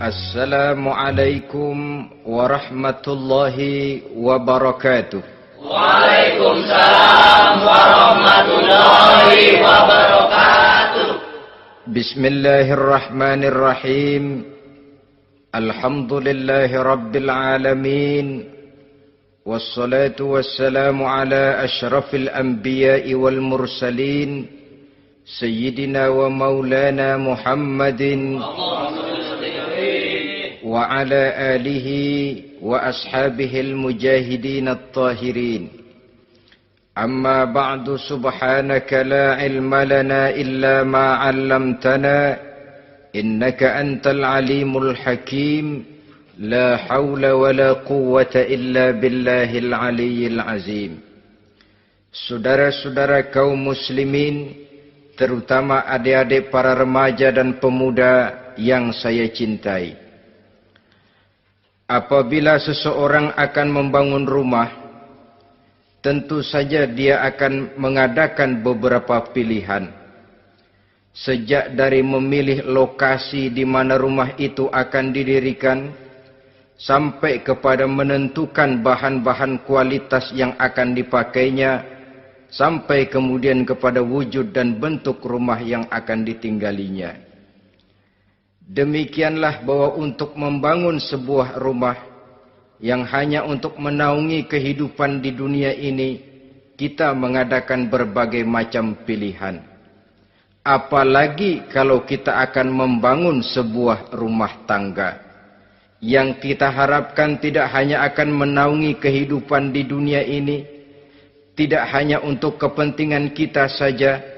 Assalamualaikum warahmatullahi wabarakatuh. Waalaikumsalam warahmatullahi wabarakatuh. Bismillahirrahmanirrahim. Alhamdulillahi rabbil alamin. Wassalatu wassalamu ala ashrafil anbiya'i wal mursalin. Sayyidina wa maulana Muhammadin wa ala alihi wa ashabihil mujahidin at-tahirin. Amma ba'du, subhanaka la ilma lana illa ma 'allamtana innaka antal alimul hakim. La hawla wa la quwwata illa billahil aliyyil azim. Saudara-saudara kaum muslimin, terutama adik-adik para remaja dan pemuda yang saya cintai. Apabila seseorang akan membangun rumah, tentu saja dia akan mengadakan beberapa pilihan. Sejak dari memilih lokasi di mana rumah itu akan didirikan, sampai kepada menentukan bahan-bahan kualitas yang akan dipakainya, sampai kemudian kepada wujud dan bentuk rumah yang akan ditinggalinya. Demikianlah bahwa untuk membangun sebuah rumah yang hanya untuk menaungi kehidupan di dunia ini, kita mengadakan berbagai macam pilihan. Apalagi kalau kita akan membangun sebuah rumah tangga yang kita harapkan tidak hanya akan menaungi kehidupan di dunia ini, tidak hanya untuk kepentingan kita saja,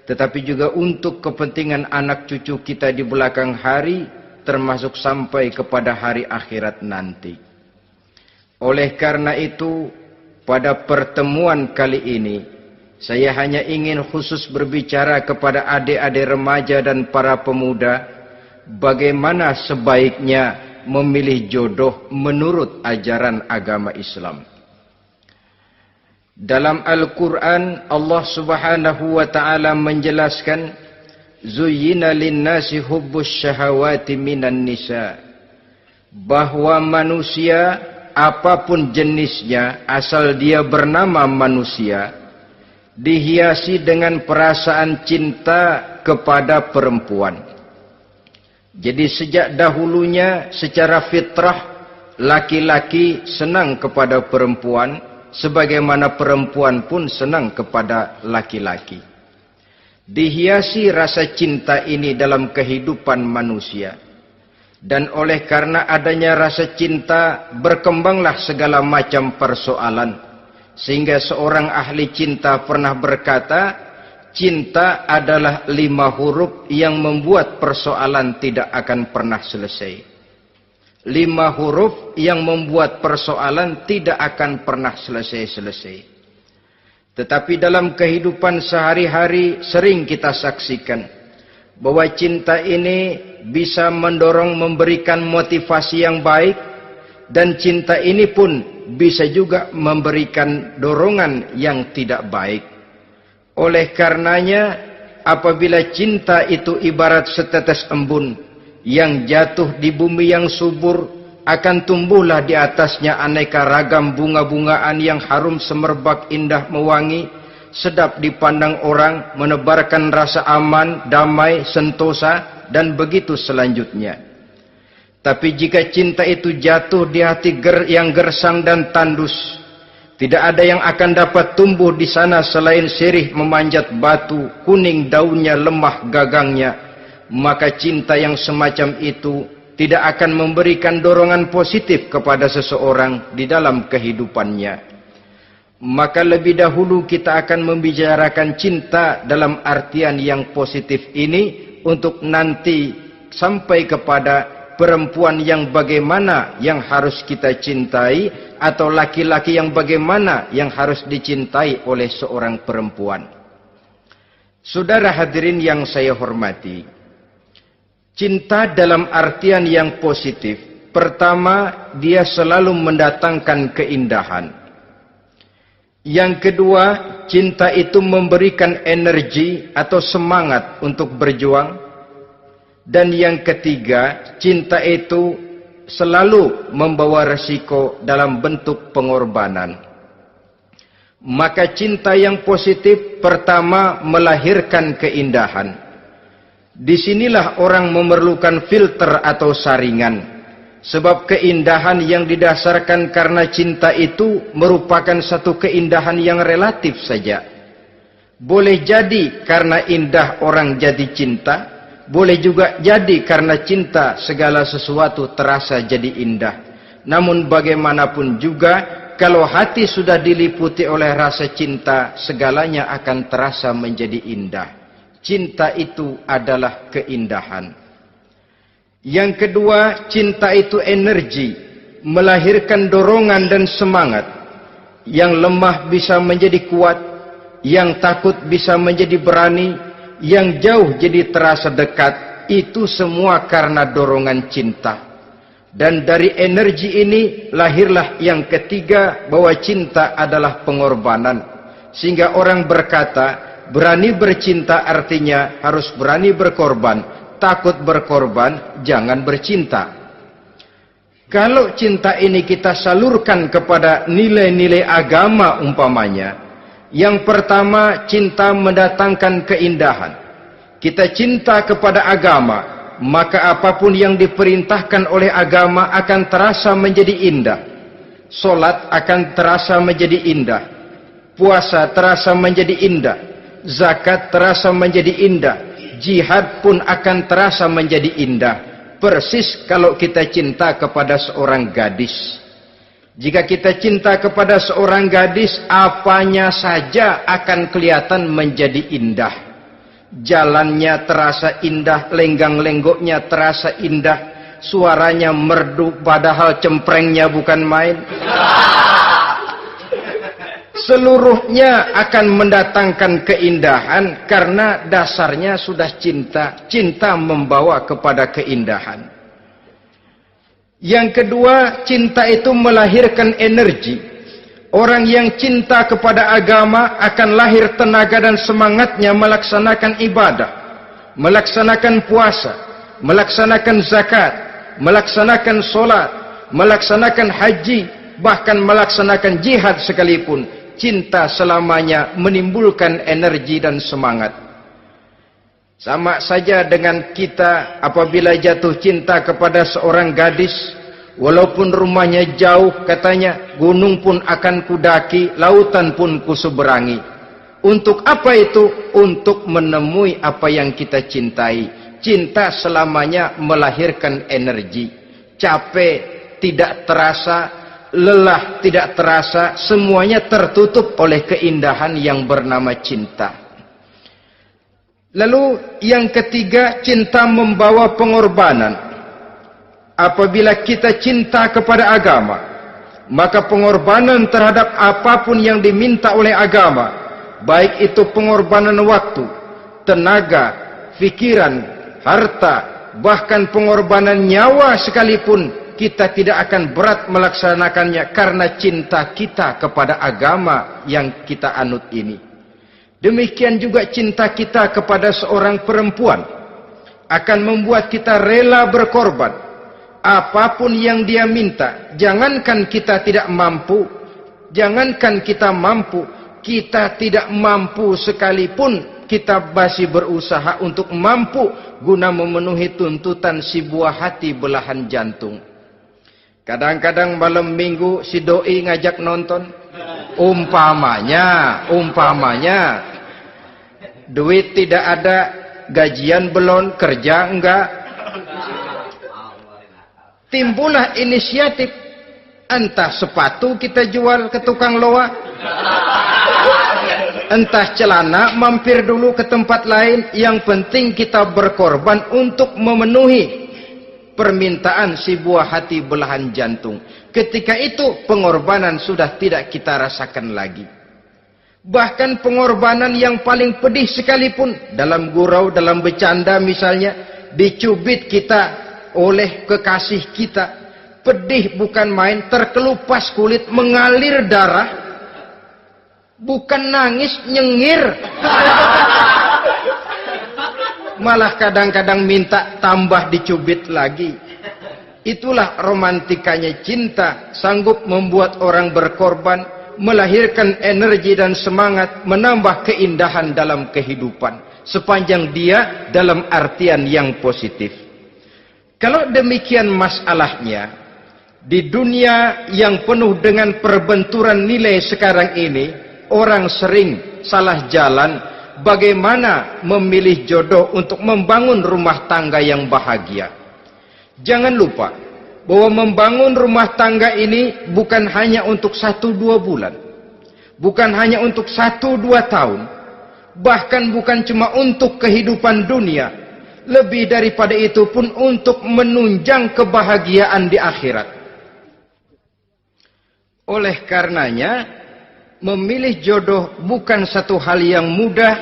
tetapi juga untuk kepentingan anak cucu kita di belakang hari, termasuk sampai kepada hari akhirat nanti. Oleh karena itu, pada pertemuan kali ini, saya hanya ingin khusus berbicara kepada adik-adik remaja dan para pemuda, bagaimana sebaiknya memilih jodoh menurut ajaran agama Islam. Dalam Al-Quran, Allah subhanahu wa ta'ala menjelaskan, Zuyyina linnasi hubbus syahawati minan nisa. Bahwa manusia, apapun jenisnya, asal dia bernama manusia, dihiasi dengan perasaan cinta kepada perempuan. Jadi sejak dahulunya, secara fitrah, laki-laki senang kepada perempuan, sebagaimana perempuan pun senang kepada laki-laki. Dihiasi rasa cinta ini dalam kehidupan manusia. Dan oleh karena adanya rasa cinta, berkembanglah segala macam persoalan. Sehingga seorang ahli cinta pernah berkata, cinta adalah 5 huruf yang membuat persoalan tidak akan pernah selesai. 5 huruf yang membuat persoalan tidak akan pernah selesai-selesai. Tetapi dalam kehidupan sehari-hari sering kita saksikan bahwa cinta ini bisa mendorong, memberikan motivasi yang baik, dan cinta ini pun bisa juga memberikan dorongan yang tidak baik. Oleh karenanya, apabila cinta itu ibarat setetes embun yang jatuh di bumi yang subur, akan tumbuhlah di atasnya aneka ragam bunga-bungaan yang harum semerbak, indah mewangi, sedap dipandang orang, menebarkan rasa aman, damai, sentosa, dan begitu selanjutnya. Tapi jika cinta itu jatuh di hati yang gersang dan tandus, tidak ada yang akan dapat tumbuh di sana selain sirih memanjat batu, kuning daunnya, lemah gagangnya. Maka cinta yang semacam itu tidak akan memberikan dorongan positif kepada seseorang di dalam kehidupannya. Maka lebih dahulu kita akan membicarakan cinta dalam artian yang positif ini, untuk nanti sampai kepada perempuan yang bagaimana yang harus kita cintai, atau laki-laki yang bagaimana yang harus dicintai oleh seorang perempuan. Saudara hadirin yang saya hormati, cinta dalam artian yang positif, pertama, dia selalu mendatangkan keindahan. Yang kedua, cinta itu memberikan energi atau semangat untuk berjuang. Dan yang ketiga, cinta itu selalu membawa resiko dalam bentuk pengorbanan. Maka cinta yang positif pertama melahirkan keindahan. Disinilah orang memerlukan filter atau saringan. Sebab keindahan yang didasarkan karena cinta itu merupakan satu keindahan yang relatif saja. Boleh jadi karena indah orang jadi cinta, boleh juga jadi karena cinta segala sesuatu terasa jadi indah. Namun bagaimanapun juga, kalau hati sudah diliputi oleh rasa cinta, segalanya akan terasa menjadi indah. Cinta itu adalah keindahan. Yang kedua, cinta itu energi, melahirkan dorongan dan semangat. Yang lemah bisa menjadi kuat, yang takut bisa menjadi berani, yang jauh jadi terasa dekat. Itu semua karena dorongan cinta. Dan dari energi ini lahirlah yang ketiga, bahwa cinta adalah pengorbanan. Sehingga orang berkata, berani bercinta artinya harus berani berkorban. Takut berkorban, jangan bercinta. Kalau cinta ini kita salurkan kepada nilai-nilai agama umpamanya, yang pertama, cinta mendatangkan keindahan. Kita cinta kepada agama, maka apapun yang diperintahkan oleh agama akan terasa menjadi indah. Solat akan terasa menjadi indah. Puasa terasa menjadi indah. Zakat terasa menjadi indah. Jihad pun akan terasa menjadi indah. Persis kalau kita cinta kepada seorang gadis. Jika kita cinta kepada seorang gadis, apanya saja akan kelihatan menjadi indah. Jalannya terasa indah, lenggang-lenggoknya terasa indah, suaranya merdu padahal cemprengnya bukan main. Seluruhnya akan mendatangkan keindahan karena dasarnya sudah cinta. Cinta membawa kepada keindahan. Yang kedua, cinta itu melahirkan energi. Orang yang cinta kepada agama akan lahir tenaga dan semangatnya melaksanakan ibadah, melaksanakan puasa, melaksanakan zakat, melaksanakan solat, melaksanakan haji, bahkan melaksanakan jihad sekalipun. Cinta selamanya menimbulkan energi dan semangat. Sama saja dengan kita apabila jatuh cinta kepada seorang gadis, walaupun rumahnya jauh, katanya, gunung pun akan kudaki, lautan pun kuseberangi. Untuk apa itu? Untuk menemui apa yang kita cintai. Cinta selamanya melahirkan energi. Capek tidak terasa, lelah tidak terasa, semuanya tertutup oleh keindahan yang bernama cinta. Lalu yang ketiga, cinta membawa pengorbanan. Apabila kita cinta kepada agama, maka pengorbanan terhadap apapun yang diminta oleh agama, baik itu pengorbanan waktu, tenaga, pikiran, harta, bahkan pengorbanan nyawa sekalipun, kita tidak akan berat melaksanakannya karena cinta kita kepada agama yang kita anut ini. Demikian juga cinta kita kepada seorang perempuan akan membuat kita rela berkorban. Apapun yang dia minta, jangankan kita tidak mampu, jangankan kita mampu, kita tidak mampu sekalipun, kita masih berusaha untuk mampu guna memenuhi tuntutan si buah hati belahan jantung. Kadang-kadang malam minggu si doi ngajak nonton. Umpamanya, duit tidak ada, gajian belum, kerja enggak. Timbullah inisiatif, entah sepatu kita jual ke tukang loa, entah celana mampir dulu ke tempat lain. Yang penting kita berkorban untuk memenuhi permintaan si buah hati belahan jantung. Ketika itu pengorbanan sudah tidak kita rasakan lagi. Bahkan pengorbanan yang paling pedih sekalipun, dalam gurau, dalam bercanda misalnya, dicubit kita oleh kekasih kita, pedih bukan main, terkelupas kulit, mengalir darah, bukan nangis, nyengir. malah kadang-kadang minta tambah dicubit lagi. Itulah romantikanya cinta, sanggup membuat orang berkorban, melahirkan energi dan semangat, menambah keindahan dalam kehidupan, sepanjang dia dalam artian yang positif. Kalau demikian masalahnya, di dunia yang penuh dengan perbenturan nilai sekarang ini, orang sering salah jalan bagaimana memilih jodoh untuk membangun rumah tangga yang bahagia. Jangan lupa bahwa membangun rumah tangga ini bukan hanya untuk 1-2 bulan, bukan hanya untuk 1-2 tahun, bahkan bukan cuma untuk kehidupan dunia, lebih daripada itu pun untuk menunjang kebahagiaan di akhirat. Oleh karenanya, memilih jodoh bukan satu hal yang mudah,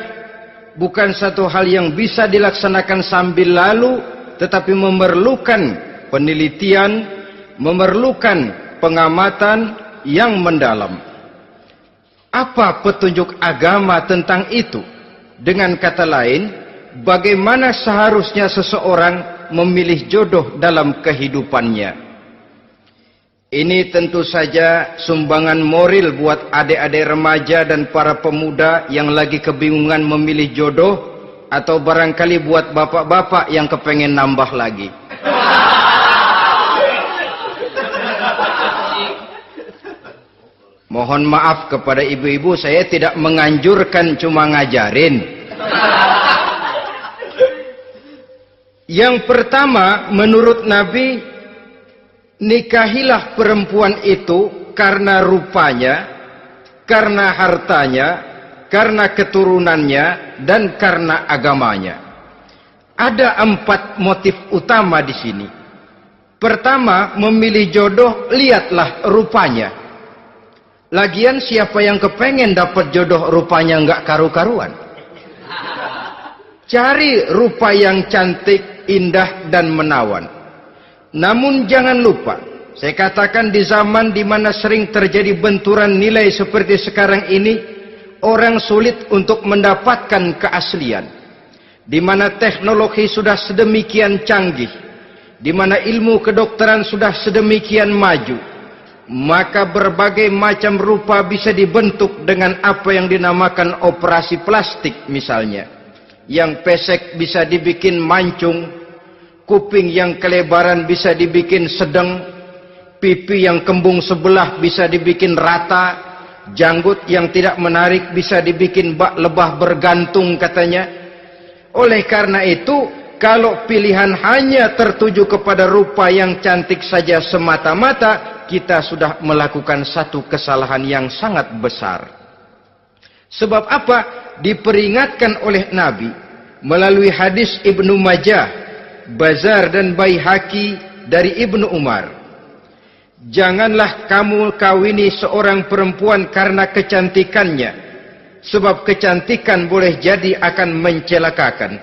bukan satu hal yang bisa dilaksanakan sambil lalu, tetapi memerlukan penelitian, memerlukan pengamatan yang mendalam. Apa petunjuk agama tentang itu? Dengan kata lain, bagaimana seharusnya seseorang memilih jodoh dalam kehidupannya? Ini tentu saja sumbangan moral buat adik-adik remaja dan para pemuda yang lagi kebingungan memilih jodoh, atau barangkali buat bapak-bapak yang kepengen nambah lagi. Mohon maaf kepada ibu-ibu, saya tidak menganjurkan, cuma ngajarin. Yang pertama, menurut Nabi, nikahilah perempuan itu karena rupanya, karena hartanya, karena keturunannya, dan karena agamanya. Ada 4 motif utama di sini. Pertama, memilih jodoh, lihatlah rupanya. Lagian siapa yang kepengen dapat jodoh rupanya nggak karu-karuan? Cari rupa yang cantik, indah, dan menawan. Namun jangan lupa, saya katakan di zaman di mana sering terjadi benturan nilai seperti sekarang ini, orang sulit untuk mendapatkan keaslian. Di mana teknologi sudah sedemikian canggih, di mana ilmu kedokteran sudah sedemikian maju, maka berbagai macam rupa bisa dibentuk dengan apa yang dinamakan operasi plastik misalnya. Yang pesek bisa dibikin mancung, kuping yang kelebaran bisa dibikin sedang, pipi yang kembung sebelah bisa dibikin rata, janggut yang tidak menarik bisa dibikin bak lebah bergantung katanya. Oleh karena itu, kalau pilihan hanya tertuju kepada rupa yang cantik saja semata-mata, kita sudah melakukan satu kesalahan yang sangat besar. Sebab apa? Diperingatkan oleh Nabi melalui hadis Ibnu Majah, Bazar dan Baihaqi dari Ibnu Umar. Janganlah kamu kawini seorang perempuan karena kecantikannya, sebab kecantikan boleh jadi akan mencelakakan.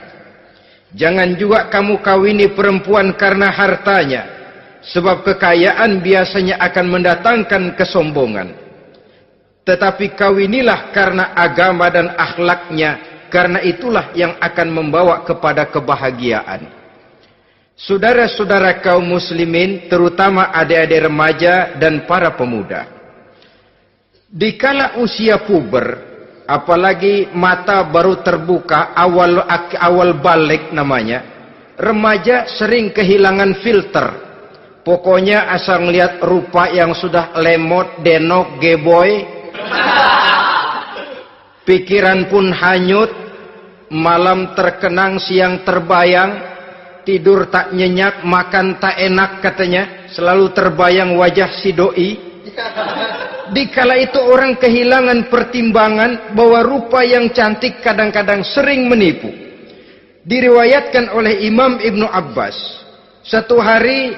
Jangan juga kamu kawini perempuan karena hartanya, sebab kekayaan biasanya akan mendatangkan kesombongan. Tetapi kawinilah karena agama dan akhlaknya, karena itulah yang akan membawa kepada kebahagiaan. Saudara-saudara kaum muslimin, terutama adik-adik remaja dan para pemuda, dikala usia puber, apalagi mata baru terbuka, awal balik namanya, remaja sering kehilangan filter. Pokoknya asal ngelihat rupa yang sudah lemot, denok, geboy, pikiran pun hanyut, malam terkenang, siang terbayang, tidur tak nyenyak, makan tak enak katanya, selalu terbayang wajah si doi. Dikala itu orang kehilangan pertimbangan bahwa rupa yang cantik kadang-kadang sering menipu. Diriwayatkan oleh Imam Ibnu Abbas, satu hari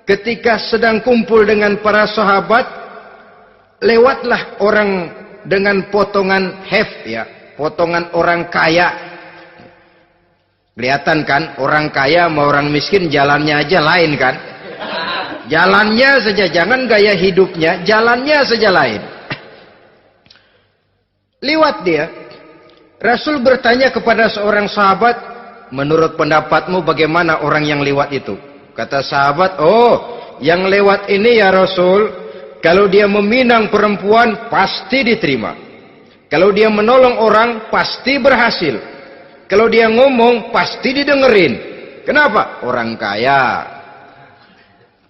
ketika sedang kumpul dengan para sahabat, lewatlah orang dengan potongan potongan orang kaya. Kelihatan kan, orang kaya sama orang miskin jalannya aja lain kan? Jalannya saja, jangan gaya hidupnya, jalannya saja lain. Liwat dia. Rasul bertanya kepada seorang sahabat, menurut pendapatmu bagaimana orang yang lewat itu? Kata sahabat, oh, yang lewat ini ya Rasul, kalau dia meminang perempuan pasti diterima. Kalau dia menolong orang pasti berhasil. Kalau dia ngomong pasti didengerin. Kenapa? Orang kaya.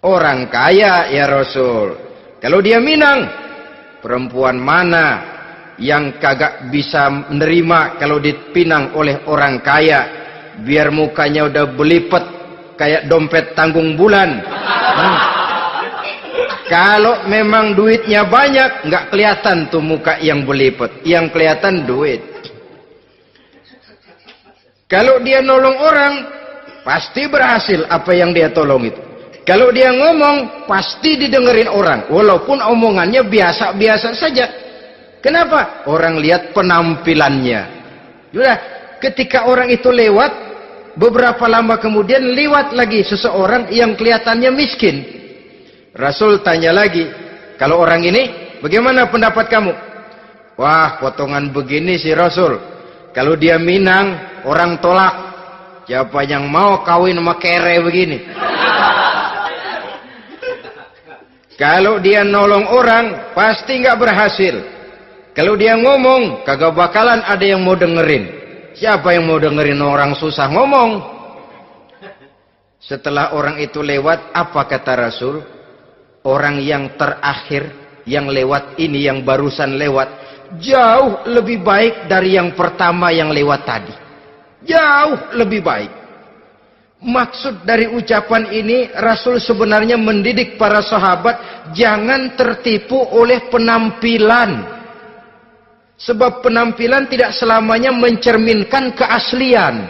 Orang kaya ya Rasul. Kalau dia minang, perempuan mana yang kagak bisa menerima kalau dipinang oleh orang kaya? Biar mukanya udah belipet kayak dompet tanggung bulan. Kalau memang duitnya banyak, nggak kelihatan tuh muka yang belipet. Yang kelihatan duit. Kalau dia nolong orang, pasti berhasil apa yang dia tolong itu. Kalau dia ngomong, pasti didengerin orang. Walaupun omongannya biasa-biasa saja. Kenapa? Orang lihat penampilannya. Sudah, ketika orang itu lewat, beberapa lama kemudian lewat lagi seseorang yang kelihatannya miskin. Rasul tanya lagi, kalau orang ini, bagaimana pendapat kamu? Wah, potongan begini sih Rasul. Kalau dia minang, orang tolak. Siapa yang mau kawin sama kere begini? Kalau dia nolong orang, pasti nggak berhasil. Kalau dia ngomong, kagak bakalan ada yang mau dengerin. Siapa yang mau dengerin orang susah ngomong? Setelah orang itu lewat, apa kata Rasul? Orang yang terakhir, yang lewat ini, yang barusan lewat, jauh lebih baik dari yang pertama yang lewat tadi. Jauh lebih baik. Maksud dari ucapan ini, Rasul sebenarnya mendidik para sahabat jangan tertipu oleh penampilan. Sebab penampilan tidak selamanya mencerminkan keaslian.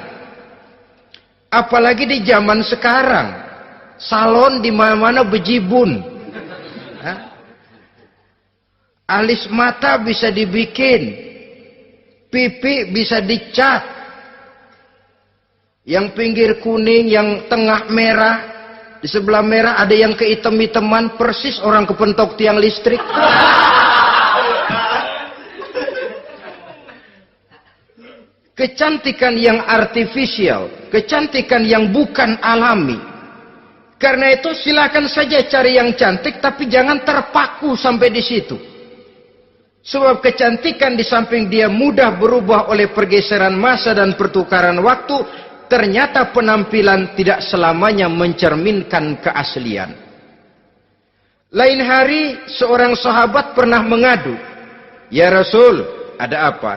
Apalagi di zaman sekarang, salon di mana-mana bejibun. Alis mata bisa dibikin, pipi bisa dicat. Yang pinggir kuning, yang tengah merah, di sebelah merah ada yang kehitam-hitaman, persis orang kepentok tiang listrik. Kecantikan yang artifisial, kecantikan yang bukan alami. Karena itu silakan saja cari yang cantik, tapi jangan terpaku sampai di situ. Sebab kecantikan di samping dia mudah berubah oleh pergeseran masa dan pertukaran waktu, ternyata penampilan tidak selamanya mencerminkan keaslian. Lain hari seorang sahabat pernah mengadu, "Ya Rasul, ada apa?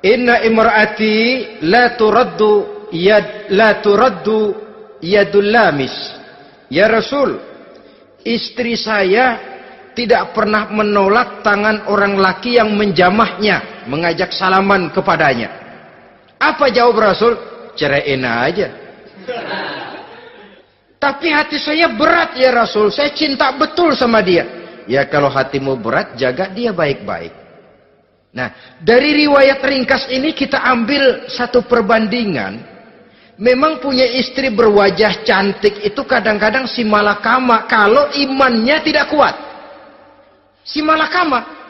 Inna imra'ati la turaddu yadul lamis." Ya Rasul, istri saya tidak pernah menolak tangan orang laki yang menjamahnya, mengajak salaman kepadanya. Apa jawab Rasul? Ceraiin aja. Tapi hati saya berat ya Rasul, saya cinta betul sama dia. Ya kalau hatimu berat, jaga dia baik-baik. Nah, dari riwayat ringkas ini kita ambil satu perbandingan. Memang punya istri berwajah cantik itu kadang-kadang si malakama kalau imannya tidak kuat. Si malakama.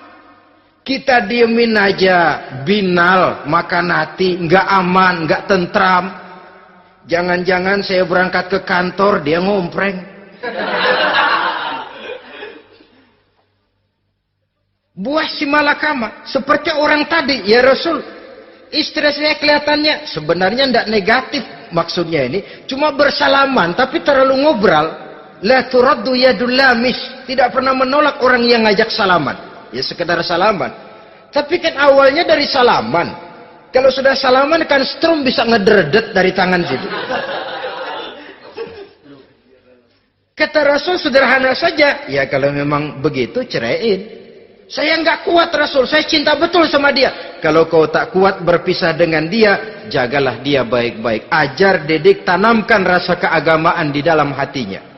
Kita diemin aja, binal, makan hati, nggak aman, nggak tentram. Jangan-jangan saya berangkat ke kantor, dia ngompreng. Buah si malakama, seperti orang tadi, ya Rasul. Istri saya kelihatannya sebenarnya tidak negatif maksudnya ini, cuma bersalaman, tapi terlalu ngobrol. La turaddu yadul lamis, tidak pernah menolak orang yang ngajak salaman. Ya sekedar salaman. Tapi kan awalnya dari salaman. Kalau sudah salaman kan strum bisa ngederdet dari tangan situ. Kata Rasul sederhana saja. Ya kalau memang begitu ceraiin. Saya nggak kuat Rasul. Saya cinta betul sama dia. Kalau kau tak kuat berpisah dengan dia, jagalah dia baik-baik. Ajar, didik, tanamkan rasa keagamaan di dalam hatinya.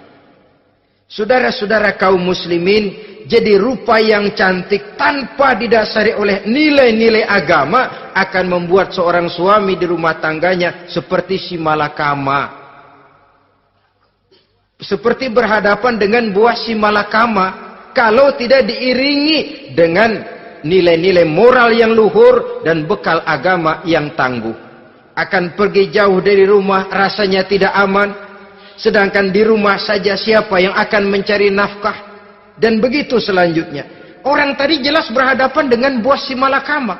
Saudara-saudara kaum muslimin, jadi rupa yang cantik tanpa didasari oleh nilai-nilai agama akan membuat seorang suami di rumah tangganya seperti si malakama. Seperti berhadapan dengan buah si malakama kalau tidak diiringi dengan nilai-nilai moral yang luhur dan bekal agama yang tangguh. akan pergi jauh dari rumah rasanya tidak aman, sedangkan di rumah saja siapa yang akan mencari nafkah, dan begitu selanjutnya. Orang tadi jelas berhadapan dengan buah si malakama,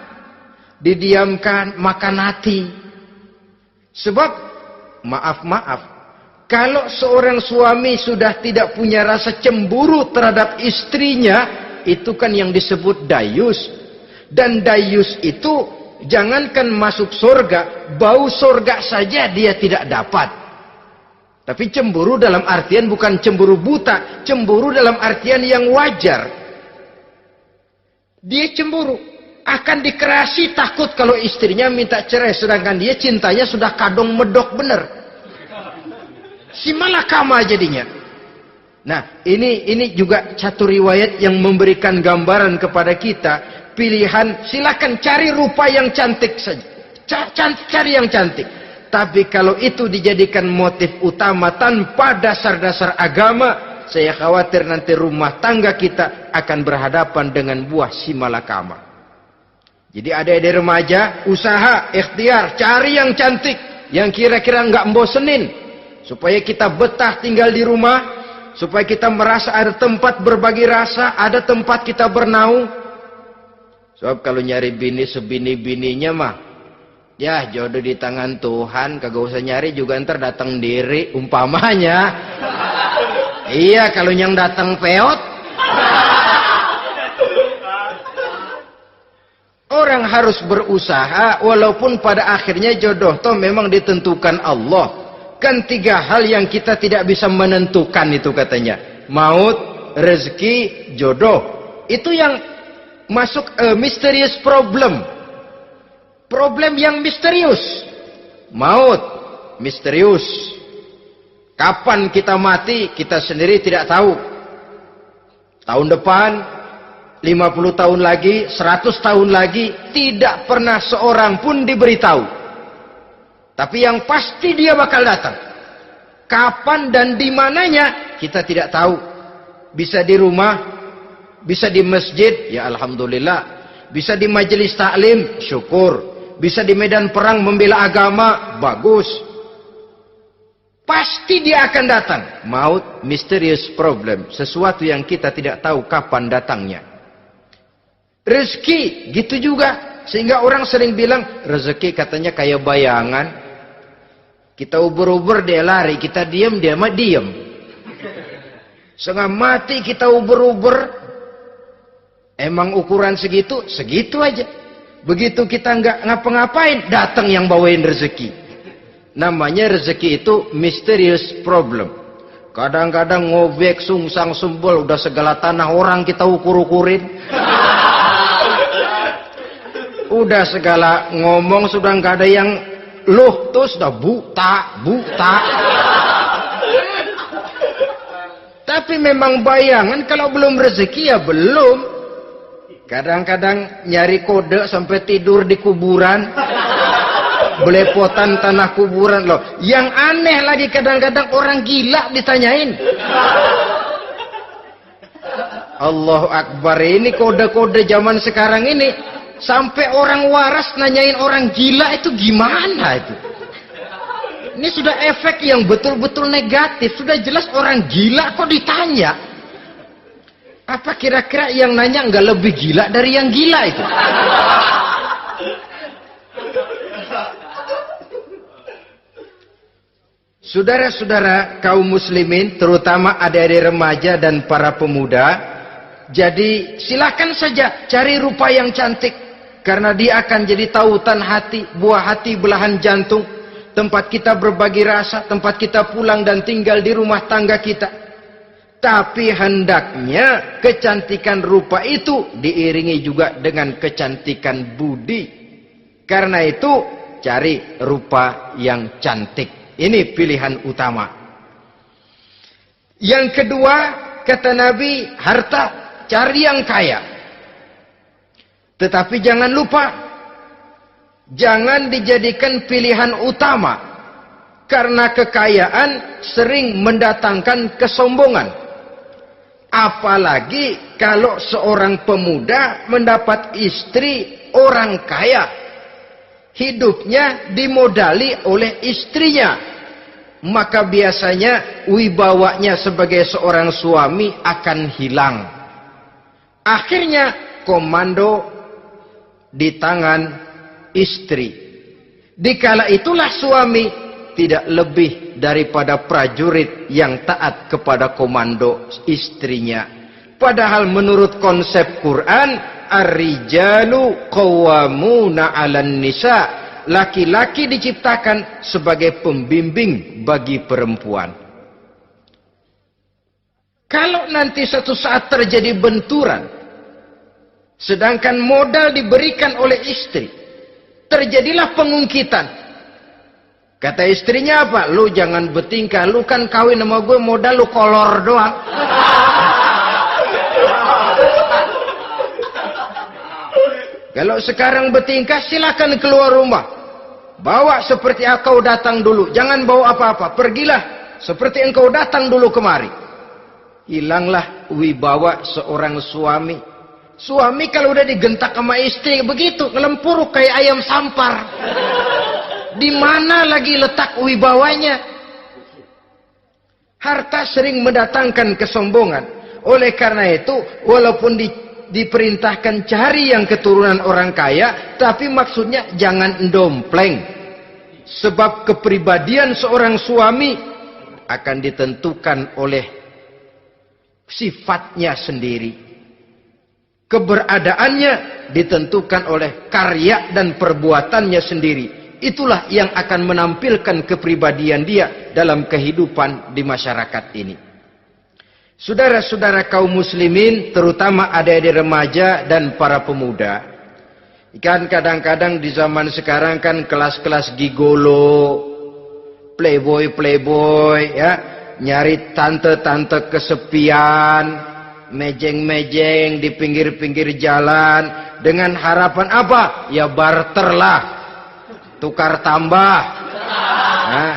didiamkan, makan hati. Sebab maaf, kalau seorang suami sudah tidak punya rasa cemburu terhadap istrinya, itu kan yang disebut dayus. Dan dayus itu jangankan masuk surga, bau surga saja dia tidak dapat. Tapi cemburu dalam artian bukan cemburu buta, cemburu dalam artian yang wajar. Dia cemburu, akan dikerasi takut kalau istrinya minta cerai, sedangkan dia cintanya sudah kadong medok bener. Si malakama jadinya. Nah, ini juga satu riwayat yang memberikan gambaran kepada kita. Pilihan, silakan cari rupa yang cantik saja. Cari yang cantik. Tapi kalau itu dijadikan motif utama tanpa dasar-dasar agama, saya khawatir nanti rumah tangga kita akan berhadapan dengan buah si malakama. Jadi adik-adik remaja, usaha, ikhtiar, cari yang cantik, yang kira-kira nggak membosenin, supaya kita betah tinggal di rumah, supaya kita merasa ada tempat berbagi rasa, ada tempat kita bernaung. Sebab kalau nyari bini sebini-bininya mah, ya jodoh di tangan Tuhan, kagak usah nyari juga ntar datang diri umpamanya. Iya, kalau yang datang peot. Orang harus berusaha, walaupun pada akhirnya jodoh toh memang ditentukan Allah. Kan 3 hal yang kita tidak bisa menentukan itu katanya. Maut, rezeki, jodoh. Itu yang masuk mysterious problem. Problem yang misterius. Maut, misterius. Kapan kita mati, kita sendiri tidak tahu. Tahun depan, 50 tahun lagi, 100 tahun lagi, tidak pernah seorang pun diberitahu. Tapi yang pasti dia bakal datang. Kapan dan di mananya, kita tidak tahu. Bisa di rumah, bisa di masjid, ya alhamdulillah. Bisa di majelis taklim, syukur. Bisa di medan perang membela agama, bagus. Pasti dia akan datang. Maut, mysterious problem. Sesuatu yang kita tidak tahu kapan datangnya. Rezeki, gitu juga. Sehingga orang sering bilang, rezeki katanya kayak bayangan. Kita uber-uber, dia lari. Kita diam, dia mah diam. Setengah mati kita uber-uber. Emang ukuran segitu? Segitu aja. Begitu kita nggak ngapa-ngapain, datang yang bawain rezeki. Namanya rezeki itu mysterious problem. Kadang-kadang ngobek, sungsang, sumbul, udah segala tanah orang kita ukur-ukurin. Udah segala ngomong sudah nggak ada yang loh, tuh sudah buta. Tapi memang bayangan, kalau belum rezeki ya belum. Kadang-kadang nyari kode sampai tidur di kuburan. Belepotan tanah kuburan loh. Yang aneh lagi kadang-kadang orang gila ditanyain. Allahu Akbar, ini kode-kode zaman sekarang ini. Sampai orang waras nanyain orang gila itu gimana itu. Ini sudah efek yang betul-betul negatif. Sudah jelas orang gila kok ditanya. Apa kira-kira yang nanya nggak lebih gila dari yang gila itu? Saudara-saudara kaum muslimin, terutama adik-adik remaja dan para pemuda, jadi silakan saja cari rupa yang cantik, karena dia akan jadi tautan hati, buah hati belahan jantung, tempat kita berbagi rasa, tempat kita pulang dan tinggal di rumah tangga kita. Tapi hendaknya kecantikan rupa itu diiringi juga dengan kecantikan budi. Karena itu cari rupa yang cantik. Ini pilihan utama. Yang kedua, kata Nabi, harta, cari yang kaya. Tetapi jangan lupa, jangan dijadikan pilihan utama. Karena kekayaan sering mendatangkan kesombongan. Apalagi kalau seorang pemuda mendapat istri orang kaya. hidupnya dimodali oleh istrinya, maka biasanya wibawanya sebagai seorang suami akan hilang. Akhirnya komando di tangan istri. Dikala itulah suami tidak lebih daripada prajurit yang taat kepada komando istrinya. Padahal menurut konsep Quran, ar-rijalu qawwamuna 'alan nisa, laki-laki diciptakan sebagai pembimbing bagi perempuan. Kalau nanti suatu saat terjadi benturan, sedangkan modal diberikan oleh istri, terjadilah pengungkitan. Kata istrinya apa? Lu jangan bertingkah, lu kan kawin sama gue modal lu kolor doang. Kalau sekarang bertingkah silakan keluar rumah. Bawa seperti engkau datang dulu, jangan bawa apa-apa. Pergilah seperti engkau datang dulu kemari. Hilanglah wibawa seorang suami. Suami kalau udah digentak sama istri begitu, ngelempuruk kayak ayam sampar. Di mana lagi letak wibawanya? Harta sering mendatangkan kesombongan. Oleh karena itu, walaupun diperintahkan cari yang keturunan orang kaya, tapi maksudnya jangan dompleng. Sebab kepribadian seorang suami akan ditentukan oleh sifatnya sendiri. Keberadaannya ditentukan oleh karya dan perbuatannya sendiri. Itulah yang akan menampilkan kepribadian dia dalam kehidupan di masyarakat ini. Saudara-saudara kaum muslimin, terutama adik-adik remaja dan para pemuda, kan kadang-kadang di zaman sekarang kan kelas-kelas gigolo, playboy ya, nyari tante-tante kesepian, mejeng-mejeng di pinggir-pinggir jalan dengan harapan apa? Ya barterlah, tukar tambah, nah,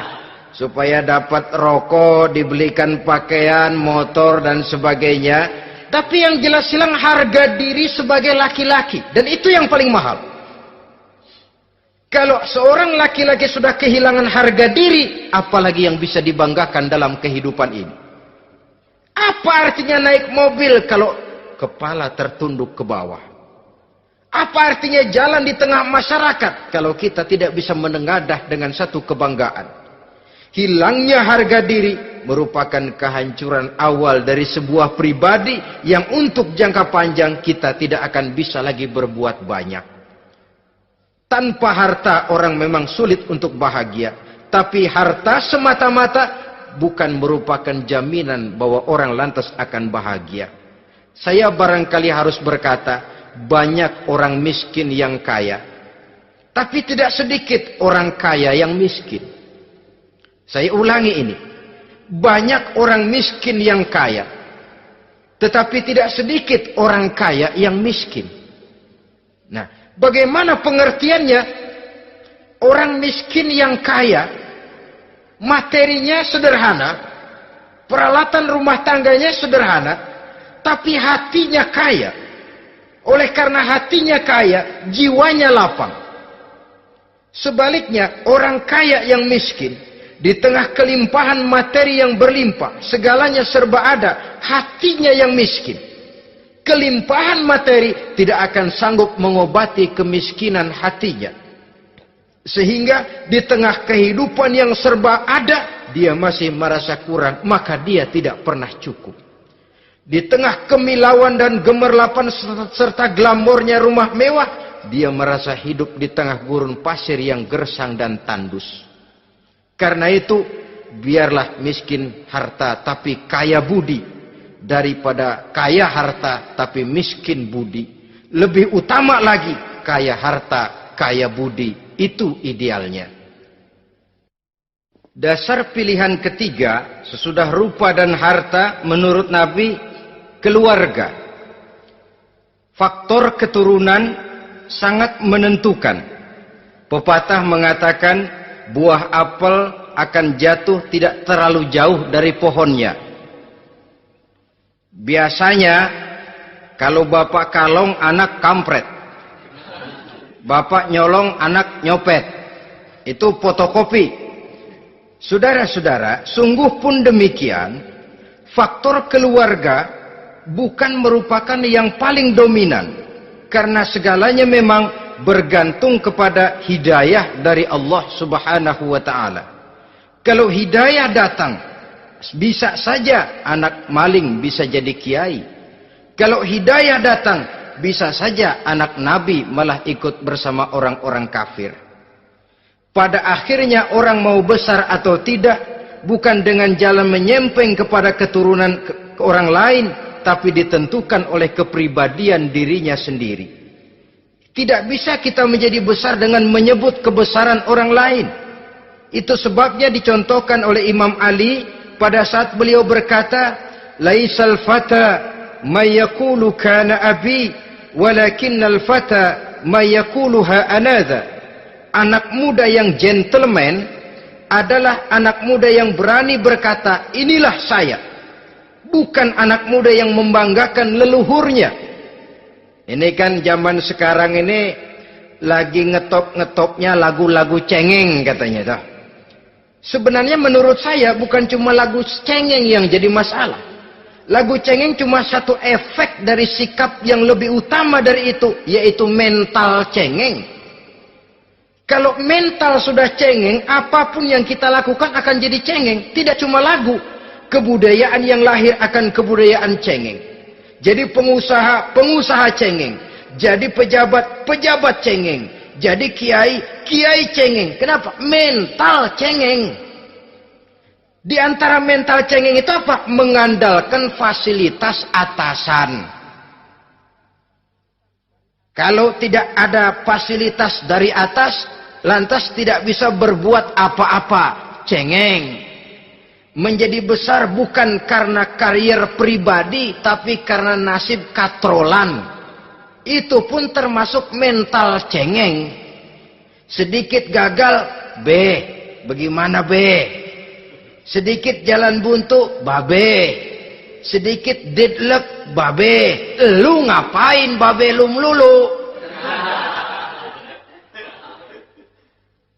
supaya dapat rokok, dibelikan pakaian, motor dan sebagainya. Tapi yang jelas hilang harga diri sebagai laki-laki, dan itu yang paling mahal. Kalau seorang laki-laki sudah kehilangan harga diri, apalagi yang bisa dibanggakan dalam kehidupan ini? Apa artinya naik mobil kalau kepala tertunduk ke bawah? Apa artinya jalan di tengah masyarakat kalau kita tidak bisa menengadah dengan satu kebanggaan? Hilangnya harga diri merupakan kehancuran awal dari sebuah pribadi yang untuk jangka panjang kita tidak akan bisa lagi berbuat banyak. Tanpa harta orang memang sulit untuk bahagia, tapi harta semata-mata bukan merupakan jaminan bahwa orang lantas akan bahagia. Saya barangkali harus berkata, banyak orang miskin yang kaya, tapi tidak sedikit orang kaya yang miskin. Saya ulangi ini, banyak orang miskin yang kaya, tetapi tidak sedikit orang kaya yang miskin. Nah, bagaimana pengertiannya? Orang miskin yang kaya, materinya sederhana, peralatan rumah tangganya sederhana, tapi hatinya kaya. Oleh karena hatinya kaya, jiwanya lapang. Sebaliknya, orang kaya yang miskin, di tengah kelimpahan materi yang berlimpah, segalanya serba ada, hatinya yang miskin. Kelimpahan materi tidak akan sanggup mengobati kemiskinan hatinya. Sehingga di tengah kehidupan yang serba ada, dia masih merasa kurang, maka dia tidak pernah cukup. Di tengah kemilauan dan gemerlapan serta glamornya rumah mewah, dia merasa hidup di tengah gurun pasir yang gersang dan tandus. Karena itu, biarlah miskin harta tapi kaya budi, daripada kaya harta tapi miskin budi. Lebih utama lagi, kaya harta, kaya budi. Itu idealnya. Dasar pilihan ketiga, sesudah rupa dan harta, menurut Nabi, keluarga. Faktor keturunan sangat menentukan. Pepatah mengatakan buah apel akan jatuh tidak terlalu jauh dari pohonnya. Biasanya kalau bapak kalong anak kampret. Bapak nyolong, anak nyopet. Itu fotokopi. Saudara-saudara, sungguh pun demikian, faktor keluarga bukan merupakan yang paling dominan. Karena segalanya memang bergantung kepada hidayah dari Allah Subhanahu wa ta'ala. Kalau hidayah datang, bisa saja anak maling bisa jadi kiai. Kalau hidayah datang, bisa saja anak nabi malah ikut bersama orang-orang kafir. Pada akhirnya orang mau besar atau tidak, bukan dengan jalan menyempeng kepada keturunan orang lain, tapi ditentukan oleh kepribadian dirinya sendiri. Tidak bisa kita menjadi besar dengan menyebut kebesaran orang lain. Itu sebabnya dicontohkan oleh Imam Ali pada saat beliau berkata, "Laisal fata may yaqulu kana abi, walakinnal fata may yaquluha anadha." Anak muda yang gentleman adalah anak muda yang berani berkata, "Inilah saya." Bukan anak muda yang membanggakan leluhurnya. Ini kan zaman sekarang ini lagi ngetop-ngetopnya lagu-lagu cengeng katanya dah. Sebenarnya menurut saya bukan cuma lagu cengeng yang jadi masalah. Lagu cengeng cuma satu efek dari sikap yang lebih utama dari itu, yaitu mental cengeng. Kalau mental sudah cengeng, apapun yang kita lakukan akan jadi cengeng. Tidak cuma lagu, kebudayaan yang lahir akan kebudayaan cengeng. Jadi pengusaha cengeng. Jadi pejabat cengeng. Jadi kiai cengeng. Kenapa? Mental cengeng. Di antara mental cengeng itu apa? Mengandalkan fasilitas atasan. Kalau tidak ada fasilitas dari atas, lantas tidak bisa berbuat apa-apa, cengeng. Menjadi besar bukan karena karier pribadi, tapi karena nasib katrolan. Itu pun termasuk mental cengeng. Sedikit gagal, bagaimana sedikit jalan buntu, sedikit deadlock, lu ngapain lu melulu?